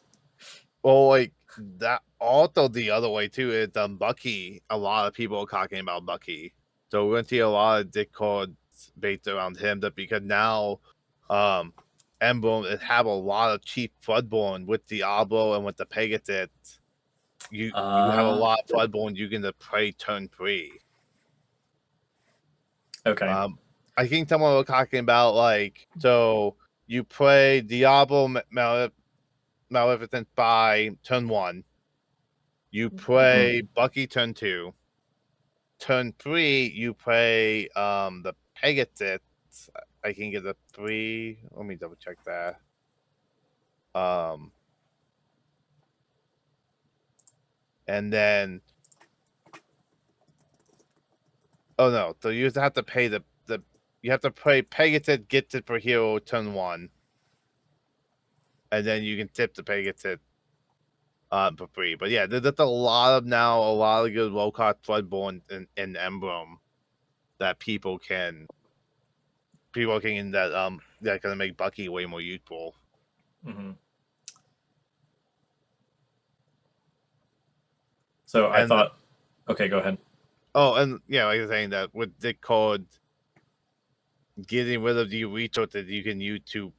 well, like, that also the other way too is Bucky. A lot of people are talking about Bucky, so we're gonna see a lot of discords based around him. That because now, Emblem have a lot of cheap Floodborn with Diablo and with the Pegasus. You have a lot of Floodborn you can play turn 3. Okay. I think someone was talking about, like, so you play Diablo Maleficent by turn 1. You play Bucky turn 2. Turn 3, you play the Pegasus. I can get a 3. Let me double check that. And then, oh no, so you have to pay the you have to play Pegasus, get it for hero turn 1. And then you can tip the Pegasus for free. But yeah, there's a lot of good low cost Floodborn in Emblem that people can that gonna make Bucky way more useful. Mm-hmm. So I And thought, okay, go ahead. oh, and yeah, like I was saying that with the code, getting rid of the resources you can use to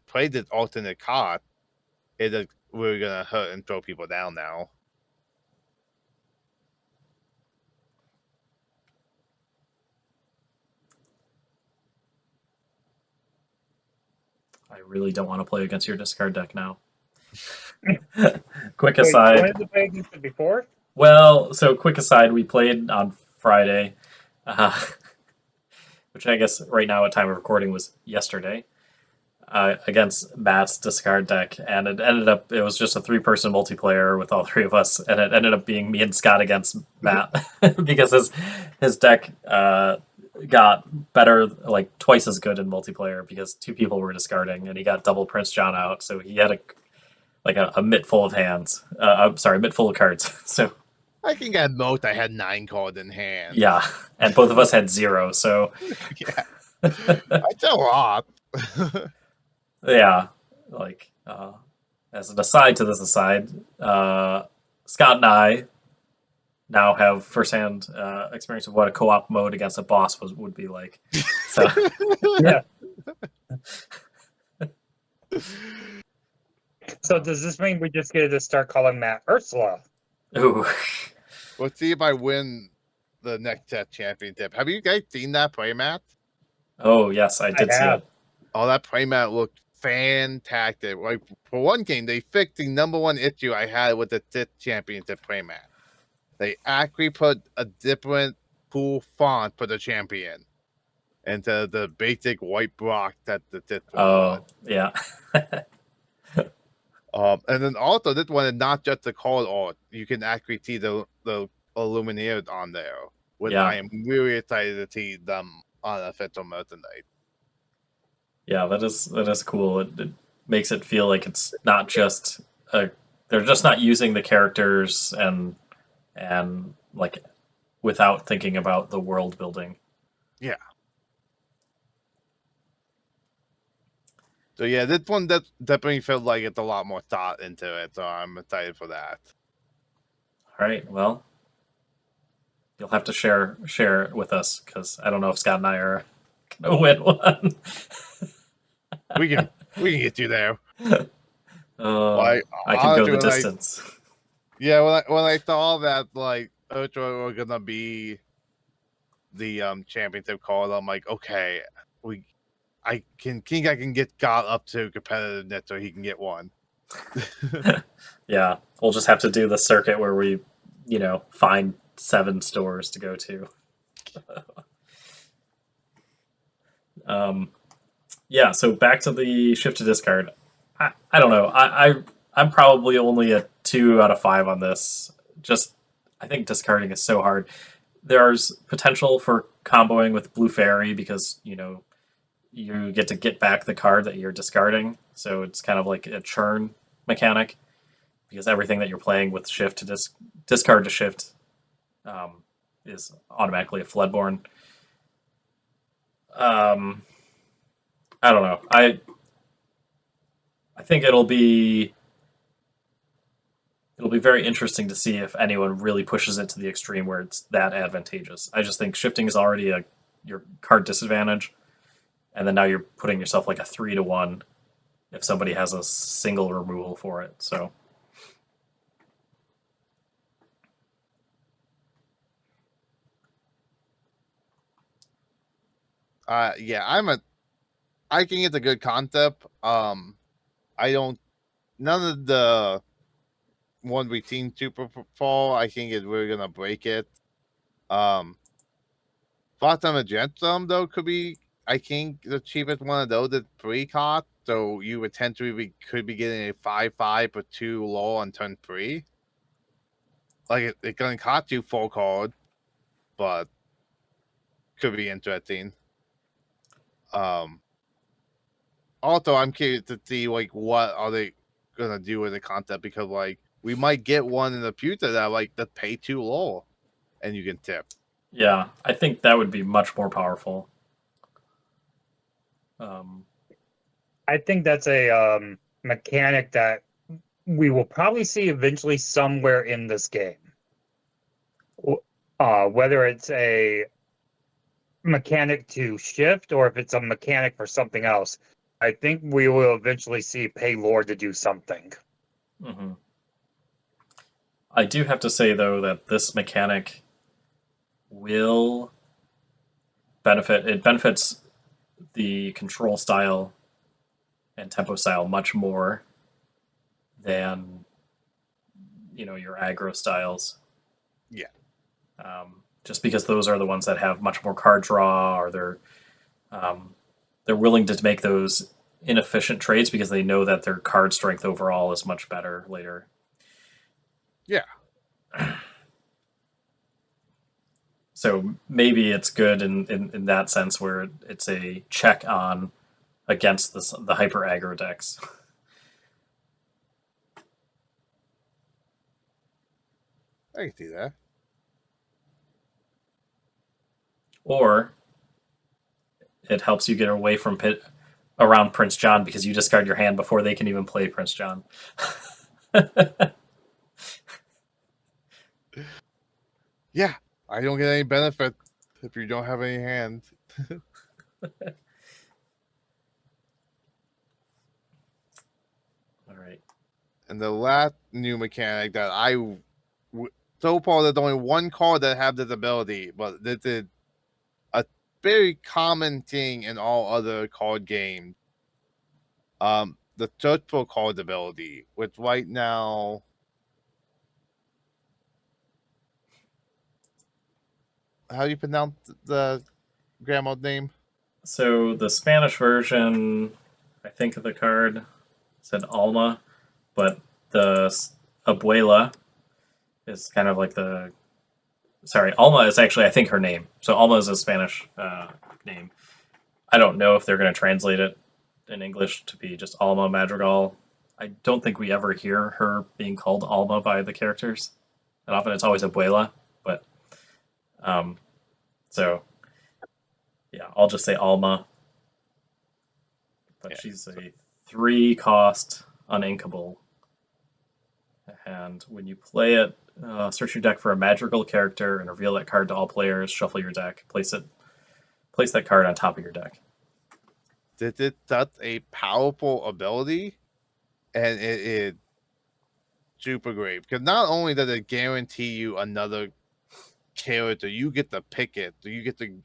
play this alternate card is really gonna hurt and throw people down now. I really don't want to play against your discard deck now. Quick Wait, you aside. wanted to play against it before? Well, so quick aside, we played on Friday, which I guess right now at time of recording was yesterday, against Matt's discard deck, and it was just a 3-person multiplayer with all 3 of us, and it ended up being me and Scott against Matt because his deck got better, like twice as good in multiplayer because 2 people were discarding, and he got double Prince John out, so he had a mitt full of hands. I'm sorry, mitt full of cards. So I think at most I had 9 cards in hand. yeah, and both of us had 0. So yeah, that's a lot. yeah, like as an aside to this aside, Scott and I now have firsthand experience of what a co-op mode against a boss would be like. So Yeah. So does this mean we just get to start calling Matt Ursula? ooh. Let's see if I win the next set championship. Have you guys seen that playmat? Oh yes, I did see have. it. Oh, that playmat looked fantastic. Like, for one game, they fixed the #1 issue I had with the Sith championship playmat. They actually put a different cool font for the champion into the basic white block that the Sith one would. Oh yeah. And then also this one is not just the card art. You can actually see the Illuminated on there, which Yeah. I am really excited to see them on official merchandise. Yeah, that is cool. It makes it feel like it's not just they're just not using the characters and like without thinking about the world building. Yeah. So yeah, this one that definitely felt like it's a lot more thought into it. So I'm excited for that. All right, well, You'll have to share it with us because I don't know if Scott and I are gonna win one. We can get you there. Like I can go honestly, the distance. when I saw that like Ursula were gonna be the championship call, I'm like, okay, I can get God up to competitiveness so he can get one. Yeah, we'll just have to do the circuit where we, find 7 stores to go to. Yeah, so back to the shift to discard. I don't know. I'm probably only a 2 out of 5 on this. Just I think discarding is so hard. There's potential for comboing with Blue Fairy because you get back the card that you're discarding, so it's kind of like a churn mechanic because everything that you're playing with shift to discard to shift um, is automatically a Floodborn. Um, I don't know. I think it'll be very interesting to see if anyone really pushes it to the extreme where it's that advantageous. I just think shifting is already your card disadvantage, and then now you're putting yourself like a 3-1 if somebody has a single removal for it. So Yeah, I think it's a good concept. I don't none of the one we've seen Super Fall, I think is really gonna break it. Bottom against them though could be, I think, the cheapest one of those is pre-cost, so you potentially could be getting a 5/5 for 2 low on turn 3. Like it's gonna cost you full card, but could be interesting. Um, Also, I'm curious to see like what are they gonna do with the concept because like we might get one in the future that like the pay too low and you can tip. yeah, I think that would be much more powerful. Um, I think that's a mechanic that we will probably see eventually somewhere in this game. Whether it's a mechanic to shift or if it's a mechanic for something else, I think we will eventually see pay Lord to do something. mhm. I do have to say though that this mechanic will benefit. It benefits the control style and tempo style much more than your aggro styles. Yeah. Just because those are the ones that have much more card draw, or they're willing to make those inefficient trades because they know that their card strength overall is much better later. Yeah. So maybe it's good in that sense where it's a check on against the hyper aggro decks. I can see that. Or it helps you get away from around Prince John because you discard your hand before they can even play Prince John. Yeah. I don't get any benefit if you don't have any hands. All right. And the last new mechanic that so far there's only one card that have this ability, but this is a very common thing in all other card games. The search for card ability, which right now, how do you pronounce the grandma's name? So the Spanish version, I think of the card said Alma, but the Abuela is kind of like the. Sorry, Alma is actually I think her name. So Alma is a Spanish name. I don't know if they're going to translate it in English to be just Alma Madrigal. I don't think we ever hear her being called Alma by the characters. And often it's always Abuela, but um, so yeah, I'll just say Alma. But Yeah. she's a 3 cost uninkable. And when you play it, search your deck for a magical character and reveal that card to all players. Shuffle your deck. Place that card on top of your deck. That's a powerful ability, and it is super great because not only does it guarantee you another character, you get to pick it, so you get to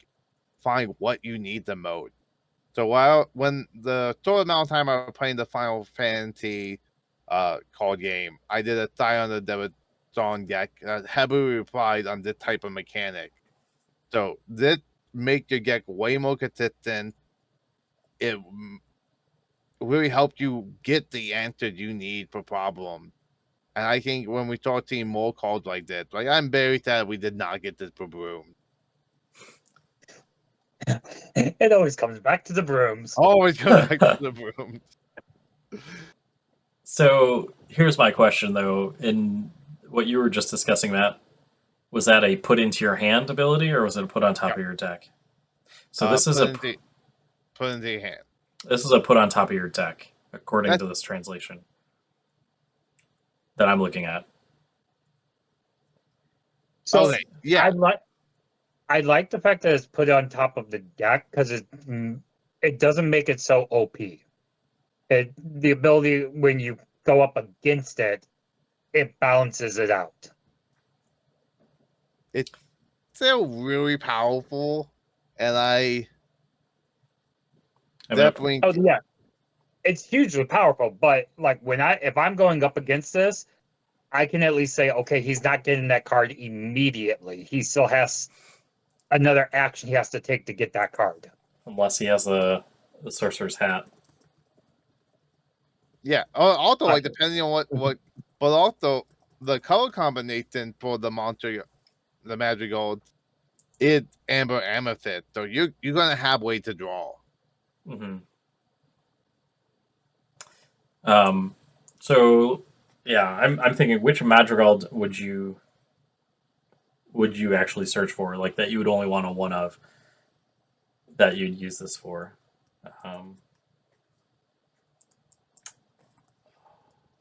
find what you need the most. So when the short amount of time I was playing the Final Fantasy card game, I did a Scion of the Song deck that heavily relied on this type of mechanic. So this makes your deck way more consistent. It really helped you get the answer you need for problems. And I think when we start seeing more cards like this, like I'm very sad we did not get this for Broom. It always comes back to the brooms. Always come back to the Broom. So here's my question, though. In what you were just discussing, Matt, was that a put into your hand ability, or was it a put on top of your deck? So this is Put into your hand. a put on top of your deck, according That's to this translation that I'm looking at. So okay. Yeah. I like the fact that it's put on top of the deck because it doesn't make it so OP. The ability when you go up against it, it balances it out. It's still really powerful, and I I mean, definitely Oh yeah, it's hugely powerful. But like if I'm going up against this, I can at least say, okay, he's not getting that card immediately. He still has another action he has to take to get that card. unless he has the sorcerer's hat. yeah. Also, Uh, like depending on what, but also the color combination for the monster, the magic gold, is amber amethyst. So you're gonna have way to draw. Hmm. Um, so yeah, I'm thinking which madrigal would you actually search for, like that you would only want a one of that you'd use this for. Um,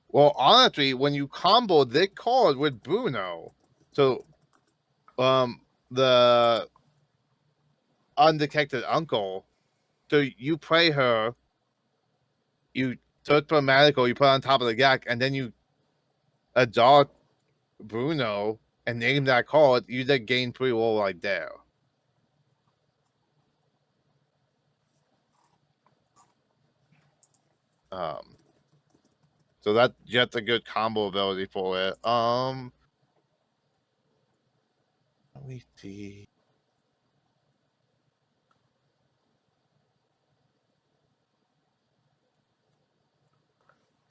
Well, honestly, when you combo this card with Bruno, so the undetected uncle, so you play her, you search for a magical, you put it on top of the deck, and then you adopt Bruno and name that card, you just gain 3 roll right there. Um, so that's just a good combo ability for it. Let me see.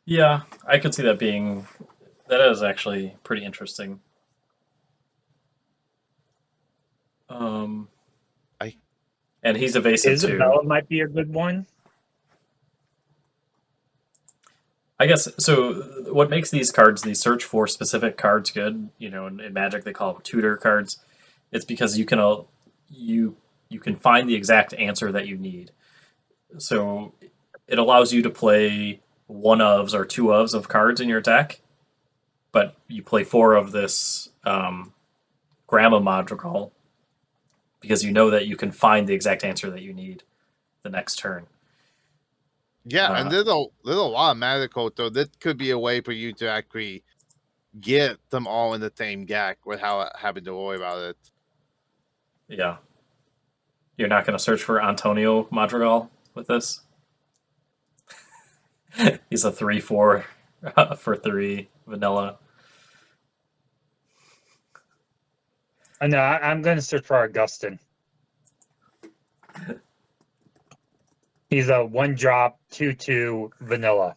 yeah, I could see that is actually pretty interesting. Um, I and he's evasive too. Isabella might be a good one. I guess so. What makes these cards, these search for specific cards, good? You know, in Magic they call them tutor cards. It's because you can find the exact answer that you need. So it allows you to play one ofs or two ofs of cards in your deck, but you play four of this Grandma Madrigal because you know that you can find the exact answer that you need the next turn. yeah, and Uh, there's a lot of magical, so this could be a way for you to actually get them all in the same deck without having to worry about it. yeah, you're not going to search for Antonio Madrigal with this. He's a 3/4 for 3 vanilla. I know I'm going to search for Augustin. He's a 1-drop 2/2 vanilla.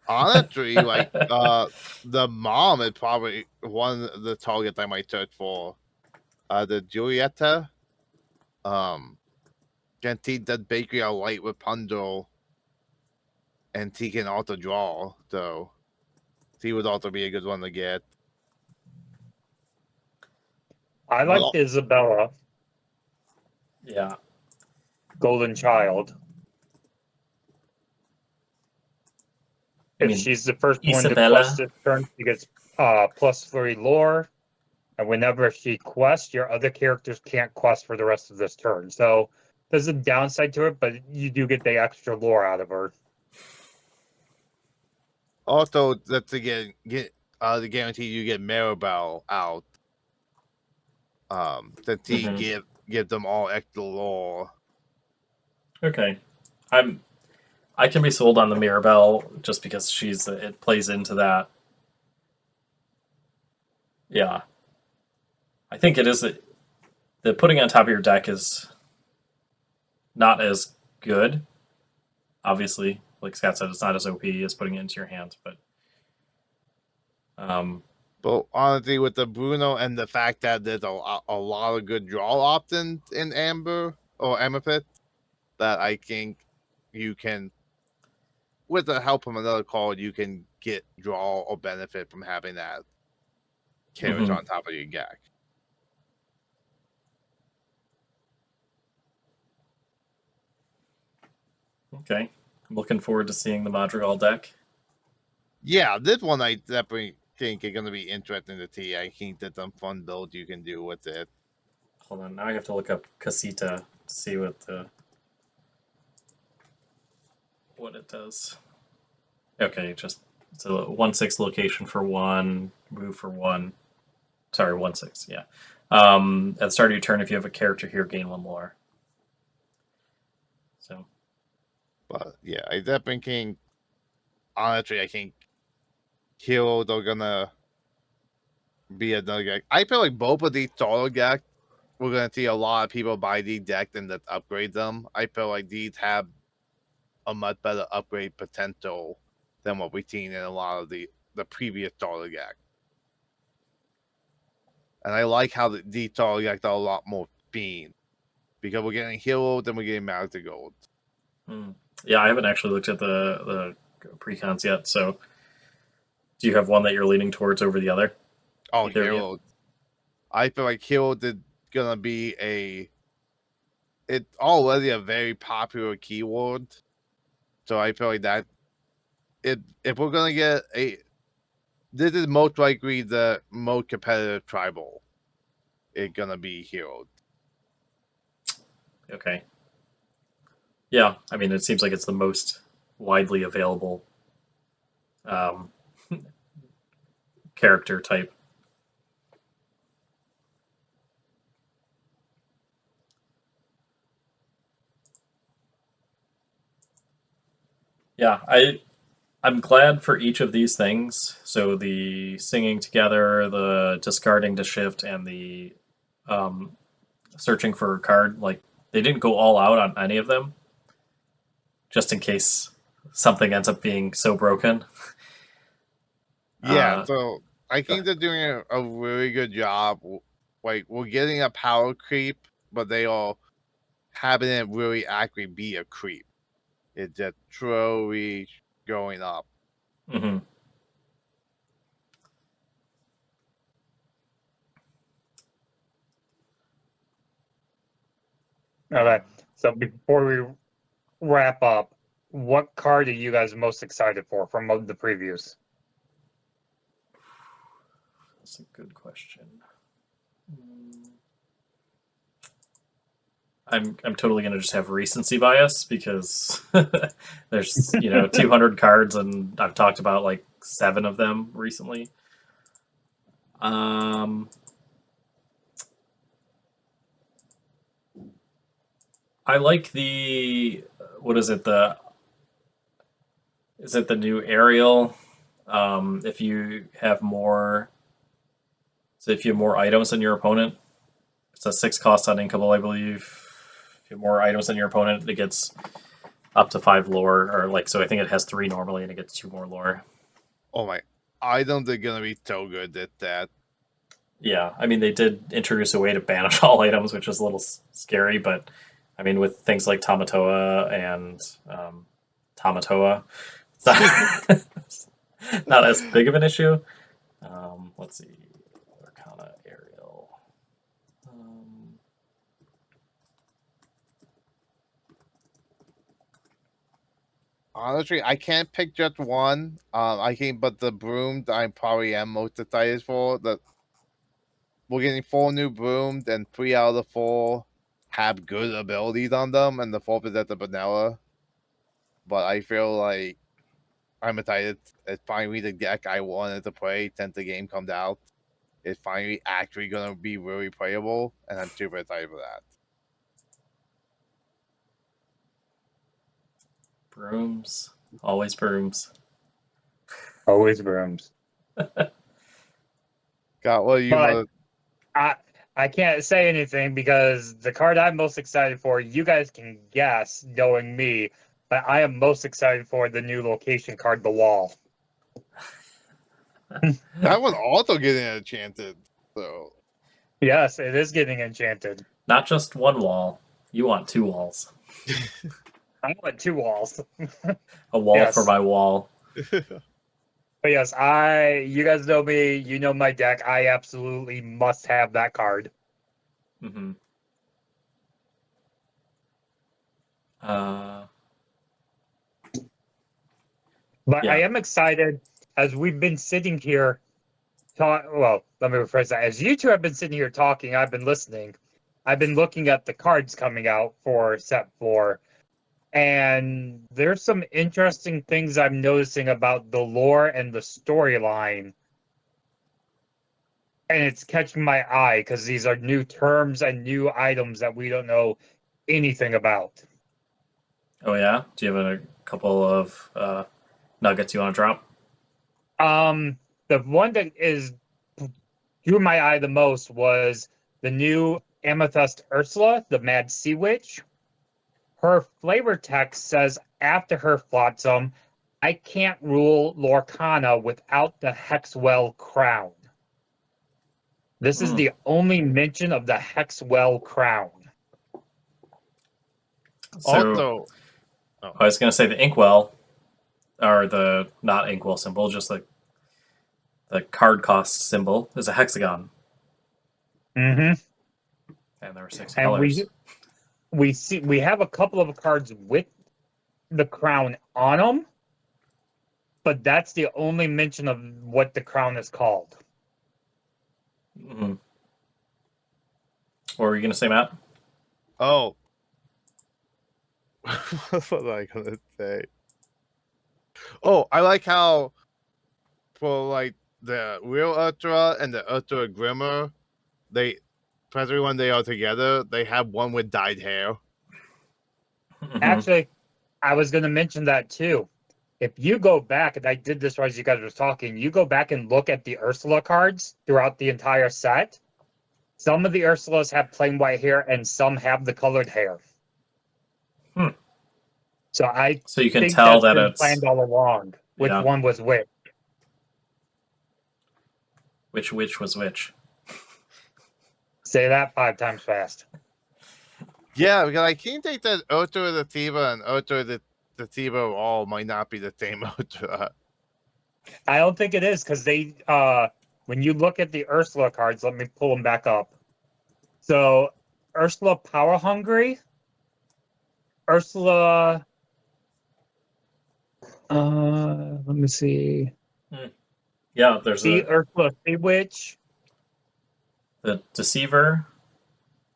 Honestly, like the mom is probably one of the targets I might search for. The Giulietta, can teach that bakery a light with Pundle, and he can also draw, so he would also be a good one to get. I But like Isabella, Yeah, Golden Child. If mean, she's the first one to Isabella. quest this turn, she gets +3 lore. And whenever she quests, your other characters can't quest for the rest of this turn. So there's a downside to it, but you do get the extra lore out of her. Also, that's to get the guarantee you get Maribel out. That he Mhm. give them all extra lore. Okay, I can be sold on the Mirabelle just because it plays into that. Yeah, I think it is the putting on top of your deck is not as good. Obviously, like Scott said, it's not as OP as putting it into your hands, but um, But honestly, with the Bruno and the fact that there's a lot of good draw options in Amber or Amethyst, that I think you can, with the help from another card, you can get draw or benefit from having that character mhm. on top of your deck. Okay, I'm looking forward to seeing the Madrigal deck. Yeah, this one I definitely think is going to be interesting to see. I think there's some fun builds you can do with it. Hold on, now I have to look up Casita to see what it does. Okay, just it's a 1/6 location for 1, move for 1. Sorry, 1/6. Yeah. At the start of your turn, if you have a character here, gain 1 lore. So. But yeah, I definitely think, honestly, I think heroes are going to be another deck. I feel like both of these solo decks, we're going to see a lot of people buy these decks and just upgrade them. I feel like these have a much better upgrade potential than what we've seen in a lot of the previous solo decks. And I like how these solo decks are a lot more themed, because we're getting heroes and we're getting magic gold. Yeah, I haven't actually looked at the precons yet. So, do you have one that you're leaning towards over the other? Oh, Either of you? heroes. I feel like heroes is going to be it's already a very popular keyword. So I feel like that if we're gonna get this is most likely the most competitive tribal. It's gonna be heroes. Okay. Yeah, I mean, it seems like it's the most widely available um, character type. Yeah, I'm glad for each of these things. So the singing together, the discarding to shift, and the um, searching for a card. Like they didn't go all out on any of them, just in case something ends up being so broken. Yeah, Uh, so I go think ahead. they're doing a really good job. Like we're getting a power creep, but they are having it really actually be a creep. It's just slowly going up. Hmm. Okay. So before we wrap up, what card are you guys most excited for from the previews? That's a good question. Mm, I'm totally gonna just have recency bias because there's 200 cards and I've talked about like 7 of them recently. Um, I like the what is it the new Ariel? If you have more, so if you have more items than your opponent, it's a 6 cost on Inkable, I believe. If you have more items than your opponent, it gets up to 5 lore, or like so. I think it has 3 normally, and it gets 2 more lore. Oh my items are gonna be so good at that. Yeah, I mean they did introduce a way to banish all items, which is a little scary, but I mean with things like Tamatoa and Tamatoa, it's not, not as big of an issue. Let's see, Lorcana Ariel. Um, Honestly, I can't pick just one. But the brooms I probably am most excited for. We're getting 4 new brooms, and 3 out of the 4 have good abilities on them, and the 4th is at the vanilla. But I feel like I'm excited. It's finally the deck I wanted to play since the game comes out. It's finally actually gonna be really playable, and I'm super excited for that. Brooms, always brooms. Always brooms. Got what you But want? I can't say anything because the card I'm most excited for, you guys can guess, knowing me, but I am most excited for the new location card, the wall. That one also getting enchanted. So Yes, it is getting enchanted. Not just one wall. You want 2 walls. I want 2 walls. A wall for Yes. my wall. But yes, you guys know me, you know my deck. I absolutely must have that card. Mm-hmm. Uh, But I yeah. am excited as we've been sitting here well, let me rephrase that. As you two have been sitting here talking, I've been listening. I've been looking at the cards coming out for set 4. And there's some interesting things I'm noticing about the lore and the storyline. And it's catching my eye because these are new terms and new items that we don't know anything about. Oh yeah. Do you have a couple of nuggets you want to drop? The one that drew my eye the most was the new Amethyst Ursula, the Mad Sea Witch. Her flavor text says after her flotsam, I can't rule Lorcana without the Hexwell crown. This is Mm. the only mention of the Hexwell crown. So also, I was going to say the inkwell, or the not inkwell symbol, just like the card cost symbol, is a hexagon, Mm-hmm. and there are 6 And colors. we have a couple of cards with the crown on them, but that's the only mention of what the crown is called. Mm-hmm. What were you going to say, Matt? oh, what was I gonna say? Oh, I like how for like the real Ultra and the Ultra Grimmer, they, especially when they are together, they have one with dyed hair. Mm-hmm. Actually, I was going to mention that too. If you go back, and I did this as you guys were talking, you go back and look at the Ursula cards throughout the entire set. Some of the Ursulas have plain white hair, and some have the colored hair. Hmm. So I So you can think tell that's that been it's, planned all along. Which yeah, one was which? which was which. Say that 5 times fast. Yeah, because I can't think that Ultra Deceiver and Ultra Deceiver all might not be the same Ultra. I don't think it is because they when you look at the Ursula cards, let me pull them back up. So Ursula Power Hungry, Ursula let me see. Yeah, there's See Ursula Sea Witch. the Deceiver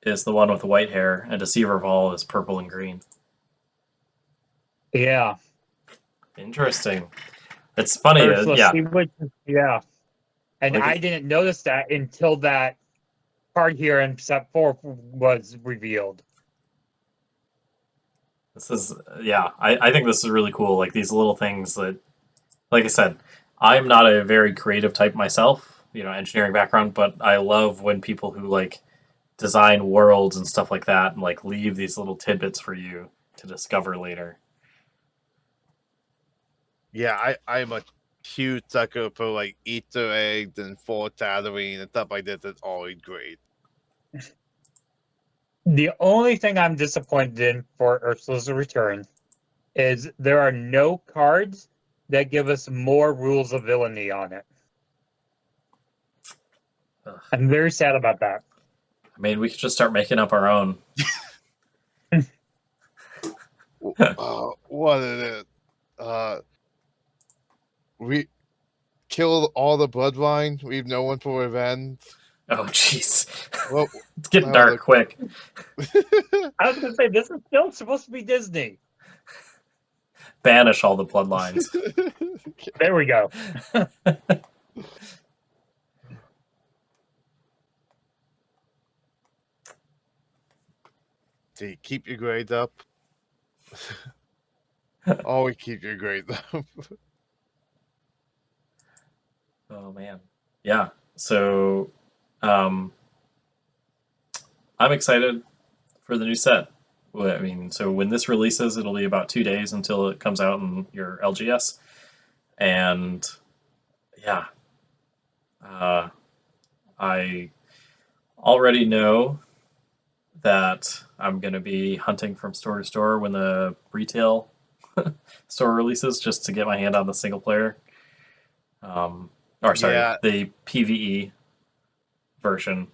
is the one with the white hair, and Deceiver of all is purple and green. Yeah. Interesting. It's funny, Ursula yeah. Sea Witch, yeah. And Like I didn't notice that until that card here in set 4 was revealed. this is, yeah. I think this is really cool. Like these little things that, like I said, I'm not a very creative type myself, engineering background, but I love when people who like design worlds and stuff like that and like leave these little tidbits for you to discover later. Yeah, I'm a huge sucker for like Easter eggs and foreshadowing and stuff like this. It's always great. The only thing I'm disappointed in for Ursula's Return is there are no cards that give us more rules of villainy on it. Ugh. I'm very sad about that. I mean, we could just start making up our own. What is it? we killed all the bloodline. We've no one for revenge. Oh, jeez. Well, It's getting that was dark quick. I was gonna say this is still supposed to be Disney. Banish all the bloodlines. There we go. See, keep your grades up. Always keep your grades up. Oh man. Yeah. So I'm excited for the new set. Well, I mean, so when this releases, it'll be about 2 days until it comes out in your LGS. And yeah, I already know that I'm going to be hunting from store to store when the retail store releases just to get my hand on the single player. Or sorry, Yeah, the PvE version.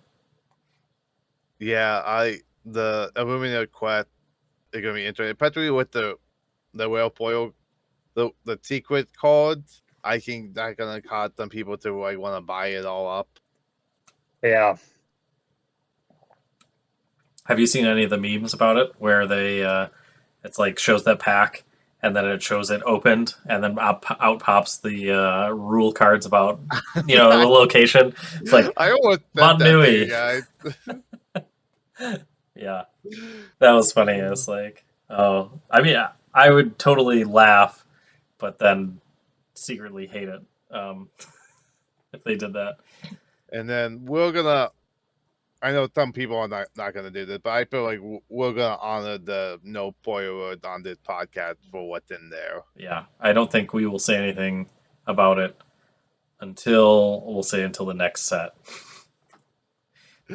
yeah. The Illumina quest is gonna be interesting, especially with the whale foil, the secret cards. I think that's gonna cause some people to like want to buy it all up. Yeah. Have you seen any of the memes about it where they it's like shows that pack and then it shows it opened and then out pops the rule cards about the Yeah, location. It's like I almost sent that to you Manui. guys. Yeah, that was funny. It's like, oh, I mean, I would totally laugh, but then secretly hate it if they did that. And then we're gonna. I know some people are not gonna do this, but I feel like we're gonna honor the no spoiler on this podcast for what's in there. Yeah, I don't think we will say anything about it until the next set.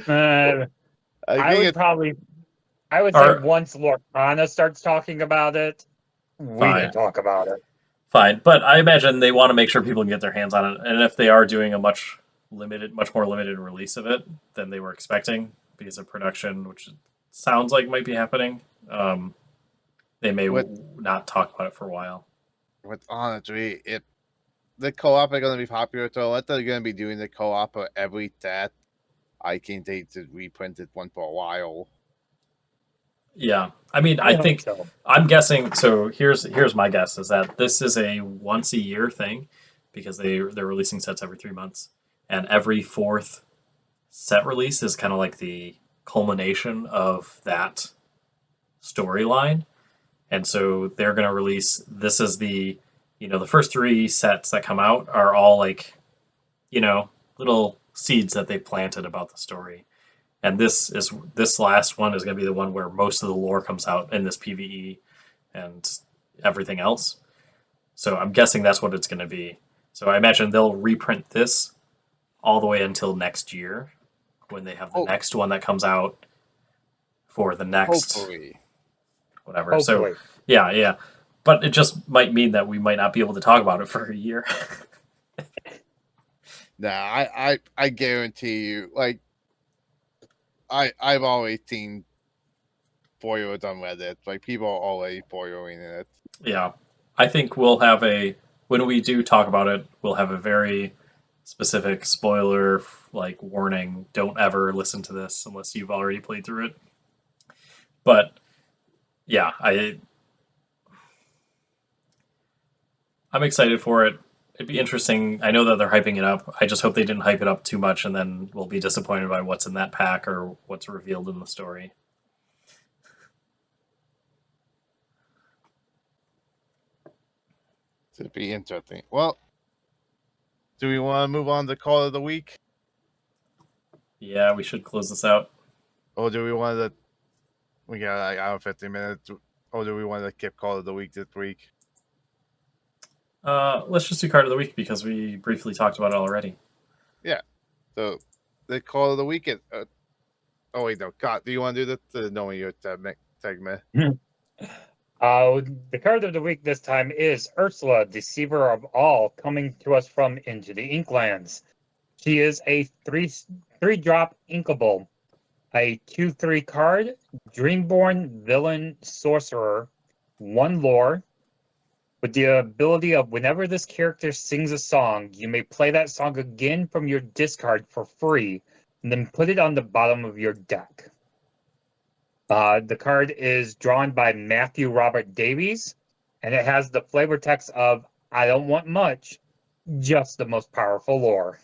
Uh, I I think would it's probably, I would say Or once Lorcana starts talking about it, we fine, can talk about it. fine, but I imagine they want to make sure people can get their hands on it, and if they are doing a much more limited release of it than they were expecting because of production, which sounds like might be happening, they may with not talk about it for a while. honestly, if the co-op are gonna be popular, so if they're gonna be doing the co-op for every set, I think they should reprint it one for a while. Yeah, I mean, I I hope think so. I'm guessing. So here's my guess is that this is a once a year thing because they're releasing sets every 3 months, and every fourth set release is kind of like the culmination of that storyline. And so they're going to release this is the first three sets that come out are all like, you know, little seeds that they planted about the story. And this last one is going to be the one where most of the lore comes out in this PvE and everything else. So I'm guessing that's what it's going to be. So I imagine they'll reprint this all the way until next year when they have the Oh, next one that comes out for the next hopefully. whatever. So Hopefully. yeah. But it just might mean that we might not be able to talk about it for a year. Nah, I guarantee you, like I've always seen spoilers on Reddit. Like people are always spoiling it. Yeah. I think we'll have when we do talk about it, we'll have a very specific spoiler like warning. Don't ever listen to this unless you've already played through it. But yeah, I'm excited for it. It'd be interesting. I know that they're hyping it up. I just hope they didn't hype it up too much and then we'll be disappointed by what's in that pack or what's revealed in the story. It'd be interesting. Well, do we want to move on to call of the week, Yeah, we should close this out. or do we want to? We got like 50 minutes. Or do we want to skip call of the week this week? Let's just do card of the week because we briefly talked about it already. Yeah. So the call of the week is. Oh wait, no. God, do you want to do this? Knowing your segment. The card of the week this time is Ursula, Deceiver of All, coming to us from Into the Inklands. She is a three drop inkable, a 2/3 card, Dreamborn Villain Sorcerer, 1 lore, with the ability of whenever this character sings a song, you may play that song again from your discard for free, and then put it on the bottom of your deck. The card is drawn by Matthew Robert Davies, and it has the flavor text of "I don't want much, just the most powerful lore."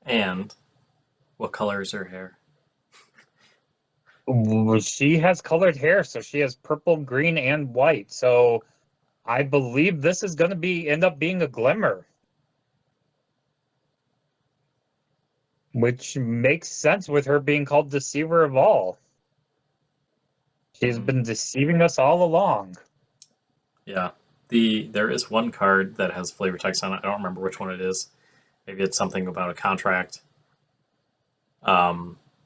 And what color is her hair? She has colored hair, so she has purple, green, and white. So I believe this is going to end up being a Glimmer, which makes sense with her being called Deceiver of all. She's been deceiving us all along. Yeah. There is one card that has flavor text on it. I don't remember which one it is. Maybe it's something about a contract.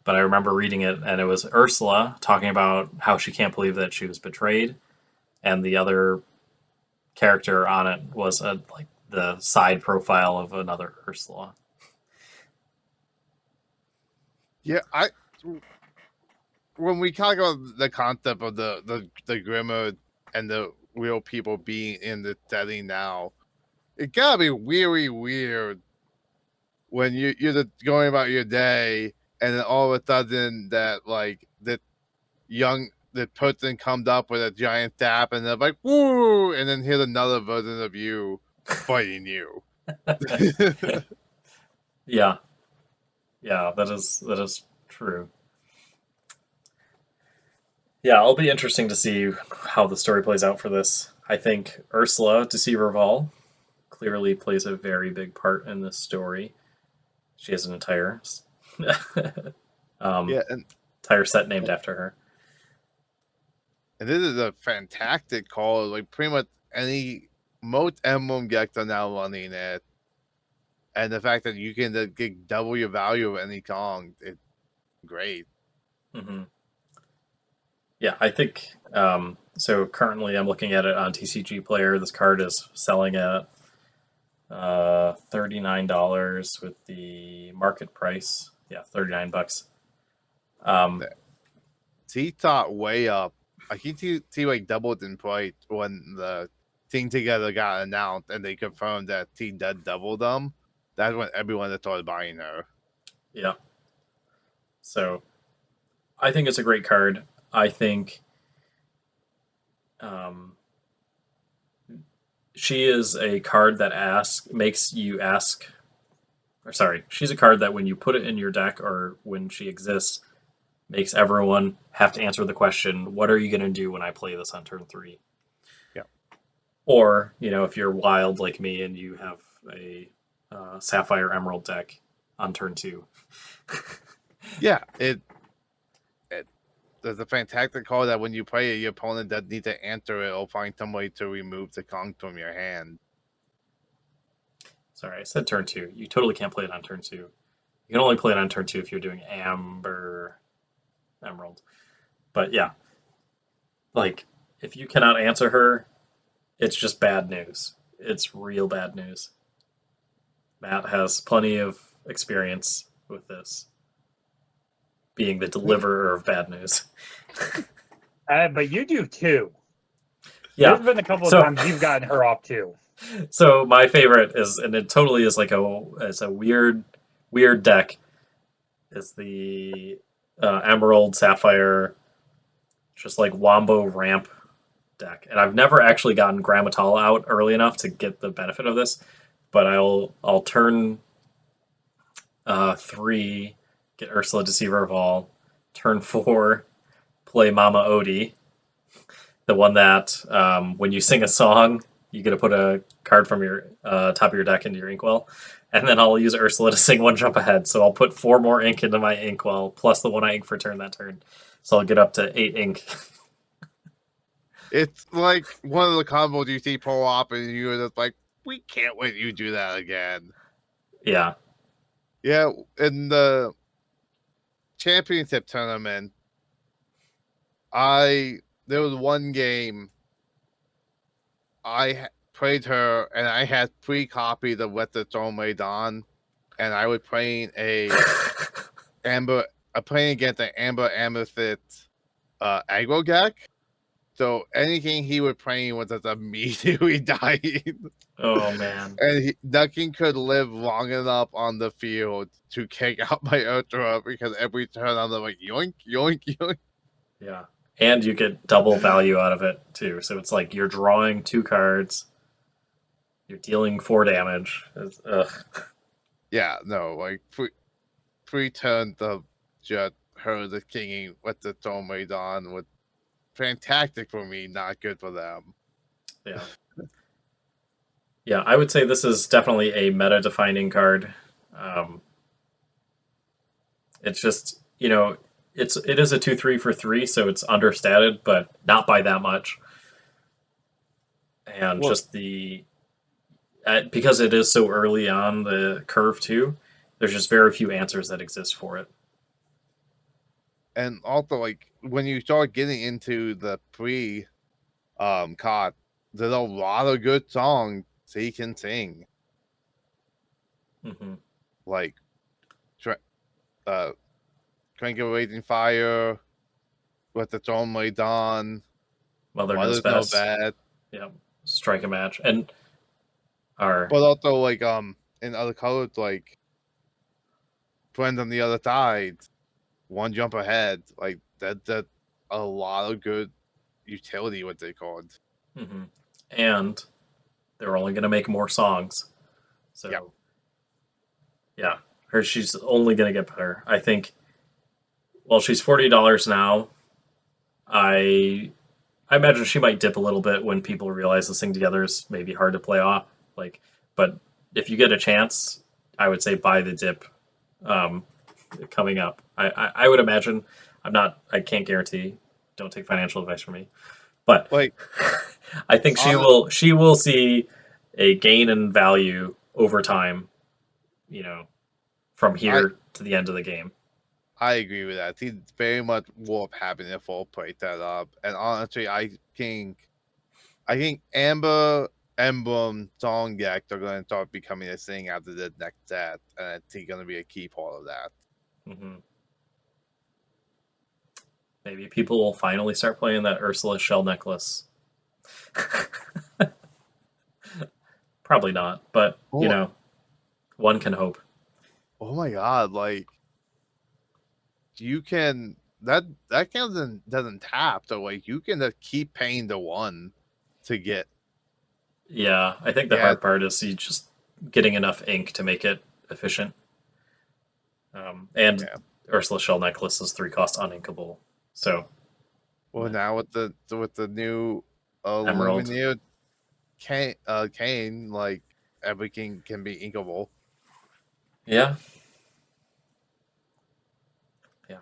But I remember reading it, and it was Ursula talking about how she can't believe that she was betrayed, and the other character on it was like the side profile of another Ursula. Yeah, when we talk about the concept of the Grimmer and the real people being in the setting now, it gotta be really weird when you're just going about your day and then all of a sudden that like the person comes up with a giant tap and they're like woo, and then here's another version of you fighting you. Yeah, yeah, that is true. Yeah, it'll be interesting to see how the story plays out for this. I think Ursula, Deceiver of all, clearly plays a very big part in this story. She has an entire Yeah, and entire set named after her. this is a fantastic call. Like pretty much most emblem decks are now running it, and the fact that you can get double your value of any song, it's great. Hmm. Yeah, I think so. Currently, I'm looking at it on TCG Player. This card is selling at $39 with the market price. Yeah, $39. He thought way up. I think he like doubled in price when the Team Together got announced, and they confirmed that he did double them. That's when everyone started buying her. Yeah. So I think it's a great card. I think um, she is a card that makes you ask. Or sorry, she's a card that when you put it in your deck or when she exists, makes everyone have to answer the question, what are you going to do when I play this on turn 3? Yeah. Or, if you're wild like me and you have a Sapphire Emerald deck on turn 2. Yeah, there's a fantastic call that when you play it, your opponent doesn't need to answer it or find some way to remove the conch from your hand. Sorry, I said turn 2. You totally can't play it on turn 2. You can only play it on turn 2 if you're doing Amber Emerald. But yeah, like, if you cannot answer her, it's just bad news. It's real bad news. Matt has plenty of experience with this, being the deliverer of bad news. But you do too. Yeah. There's been a couple of So, times you've gotten her off too. so my favorite is, and it totally is like it's a weird deck. Is the Emerald Sapphire, just like Wombo ramp deck, and I've never actually gotten Grammatala out early enough to get the benefit of this, but I'll turn 3, get Ursula Deceiver of all, turn 4, play Mama Odie, the one that when you sing a song, you get to put a card from your top of your deck into your inkwell, and then I'll use Ursula to sing one jump ahead. So I'll put 4 more ink into my inkwell plus the one I ink for that turn. So I'll get up to 8 ink. It's like one of the combos you see pull off, and you're just like, we can't wait you do that again. Yeah. Yeah, in the championship tournament, there was one game I played her, and I had 3 copies of Let the Storm Rage On, and I was playing playing against an Amber Amethyst aggro deck. So anything he would play was just immediately dying. Oh man. And nothing could live long enough on the field to kick out my Ursula because every turn I'm like yoink, yoink, yoink. Yeah. And you get double value out of it too. So it's like you're drawing 2 cards, you're dealing 4 damage. Ugh. Yeah, no, like three turns of just her the kinging with the Tomei on was fantastic for me, not good for them. Yeah. Yeah, I would say this is definitely a meta defining card. Um, it's just, it is a 2/3 for 3, so it's understated, but not by that much. And Well, just because it is so early on the curve too, there's just very few answers that exist for it. and also like when you start getting into the pre card, there's a lot of good songs he can sing. Hmm. Like uh Crank a Raging Fire, with its own way done, Mother What knows is no best. bad. Yeah, strike a match, and our But also like in other colors like Friends on the Other Side, One Jump Ahead, like that a lot of good utility what they called. mhm. And they're only going to make more songs, Yeah. so yeah, she's only going to get better. I think. Well, she's $40 now. I I imagine she might dip a little bit when people realize this thing together is maybe hard to play off. But if you get a chance, I would say buy the dip um, coming up. I would imagine. I can't guarantee. Don't take financial advice from me. But Like I think she on will. She will see a gain in value over time. You know, from I here to the end of the game. I agree with that. He's very much worth having a full play that up. And honestly I think Amber Emblem Song Deck are gonna start becoming a thing after the next set, and I think gonna be a key part of that. Hmm. Maybe people will finally start playing that Ursula shell necklace. Probably not, but Oh, one can hope. oh my god, like you can that doesn't tap, so like you can just keep paying the one to get Yeah, I think the yeah, hard part is you just getting enough ink to make it efficient. And yeah. Ursula shell necklace is 3 cost uninkable, so Well now with the new emerald. Lumineer cane, like everything can be inkable. Yeah, yeah.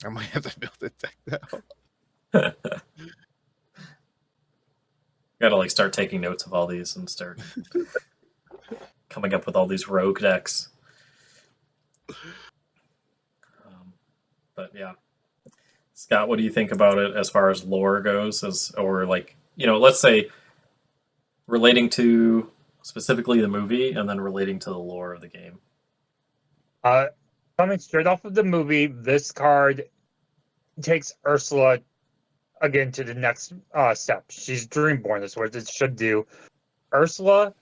I might have to build it deck now. Gotta start taking notes of all these and start coming up with all these rogue decks. But yeah, Scott, what do you think about it as far as lore goes? Let's say relating to specifically the movie and then relating to the lore of the game. Uh, Coming straight off of the movie, this card takes Ursula again to the next step. She's Dreamborn, is what it should do. Ursula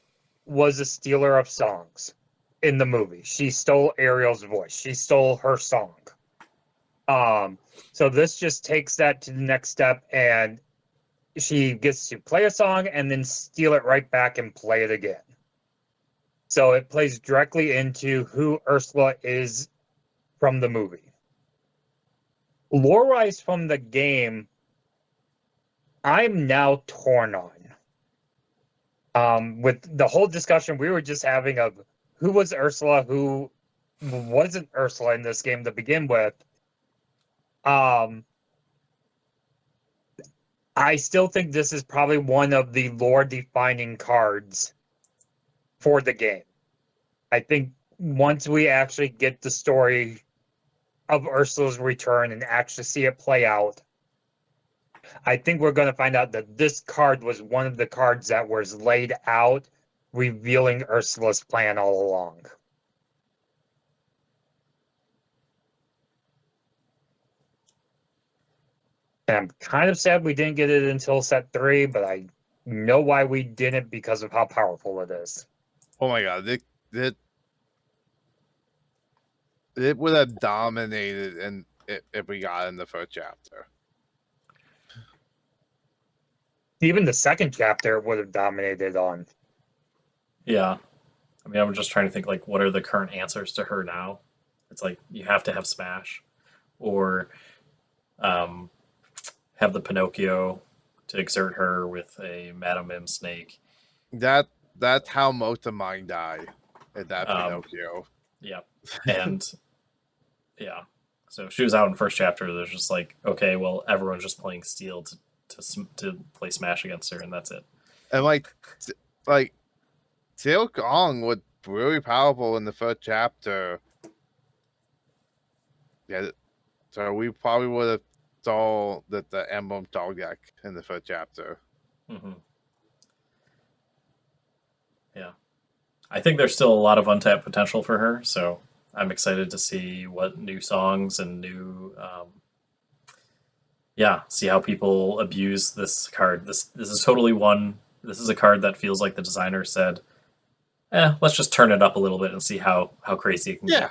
was a stealer of songs in the movie. She stole Ariel's voice. She stole her song. So this just takes that to the next step, and she gets to play a song and then steal it right back and play it again. So it plays directly into who Ursula is from the movie. Lore-wise from the game, I'm now torn on. With the whole discussion we were just having of who was Ursula, who wasn't Ursula in this game to begin with. Um, I still think this is probably one of the lore-defining cards for the game. I think once we actually get the story of Ursula's return and actually see it play out, I think we're going to find out that this card was one of the cards that was laid out, revealing Ursula's plan all along. And I'm kind of sad we didn't get it until set 3, but I know why we didn't because of how powerful it is. Oh my god, it would have dominated if we got in the first chapter. Even the second chapter would have dominated on. Yeah. I mean, I'm just trying to think like what are the current answers to her now? It's like you have to have Smash, or um, have the Pinocchio to exert her with a Madame Mim snake. That's how most of mine die. In that Um, Pinocchio. yeah, and yeah. So if she was out in first chapter, there's just like, okay, well, everyone's just playing Steel to play Smash against her, and that's it. And like Tail Gong was really powerful in the first chapter. Yeah, so we probably would have saw the Emblem Dog deck in the first chapter. Mm-hmm. Yeah, I think there's still a lot of untapped potential for her. So I'm excited to see what new songs and new, see how people abuse this card. This is totally one. This is a card that feels like the designer said, let's just turn it up a little bit and see how crazy it can Yeah. get.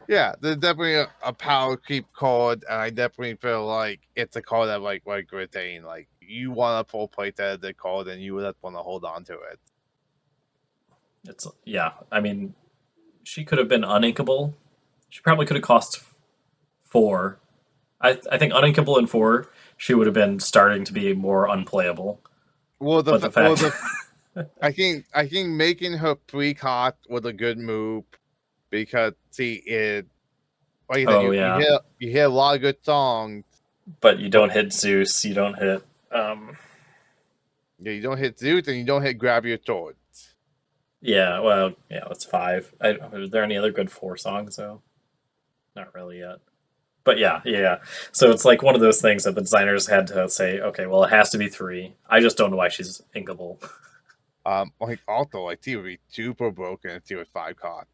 Yeah, there's definitely a power creep card, and I definitely feel like it's a card that like retain. Like you want to full play that the card, and you would want to hold on to it. I mean, she could have been uninkable. She probably could have cost 4. I think uninkable in 4, she would have been starting to be more unplayable. Well, But the fact, I think making her pre-caught was a good move because see it. Like you said, oh yeah, you hear a lot of good songs, but you don't hit Zeus, you don't hit. Yeah, you don't hit Zeus and you don't hit Grab Your Swords. Yeah, well, yeah, that's 5. Are there any other good 4 songs though? Not really yet. But yeah. So it's like one of those things that the designers had to say, okay, well, it has to be 3. I just don't know why she's inkable. Like also like she would be super broken if she was 5 caught.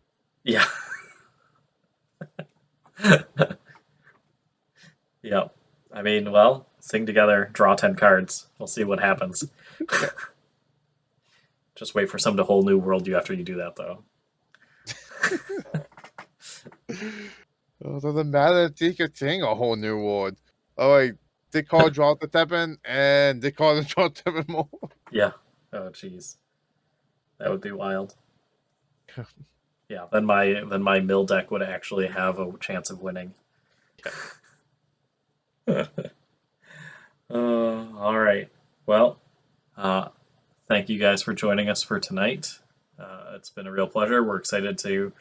Yeah. Yeah. I mean, well, sing together, draw 10 cards. We'll see what happens. Just wait for some to whole new world you after you do that, though. It doesn't matter if she could sing a whole new world. Oh wait, they call draw the 7 and they call the draw 7 more. Yeah. Oh, jeez. That would be wild. Yeah. Then my mill deck would actually have a chance of winning. All right. Well, thank you guys for joining us for tonight. It's been a real pleasure. We're excited to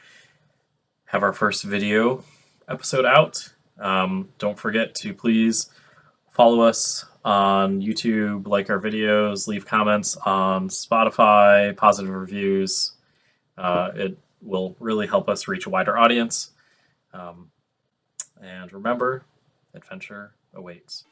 have our first video episode out. Don't forget to please follow us on YouTube, like our videos, leave comments on Spotify, positive reviews. It will really help us reach a wider audience. And remember, adventure awaits.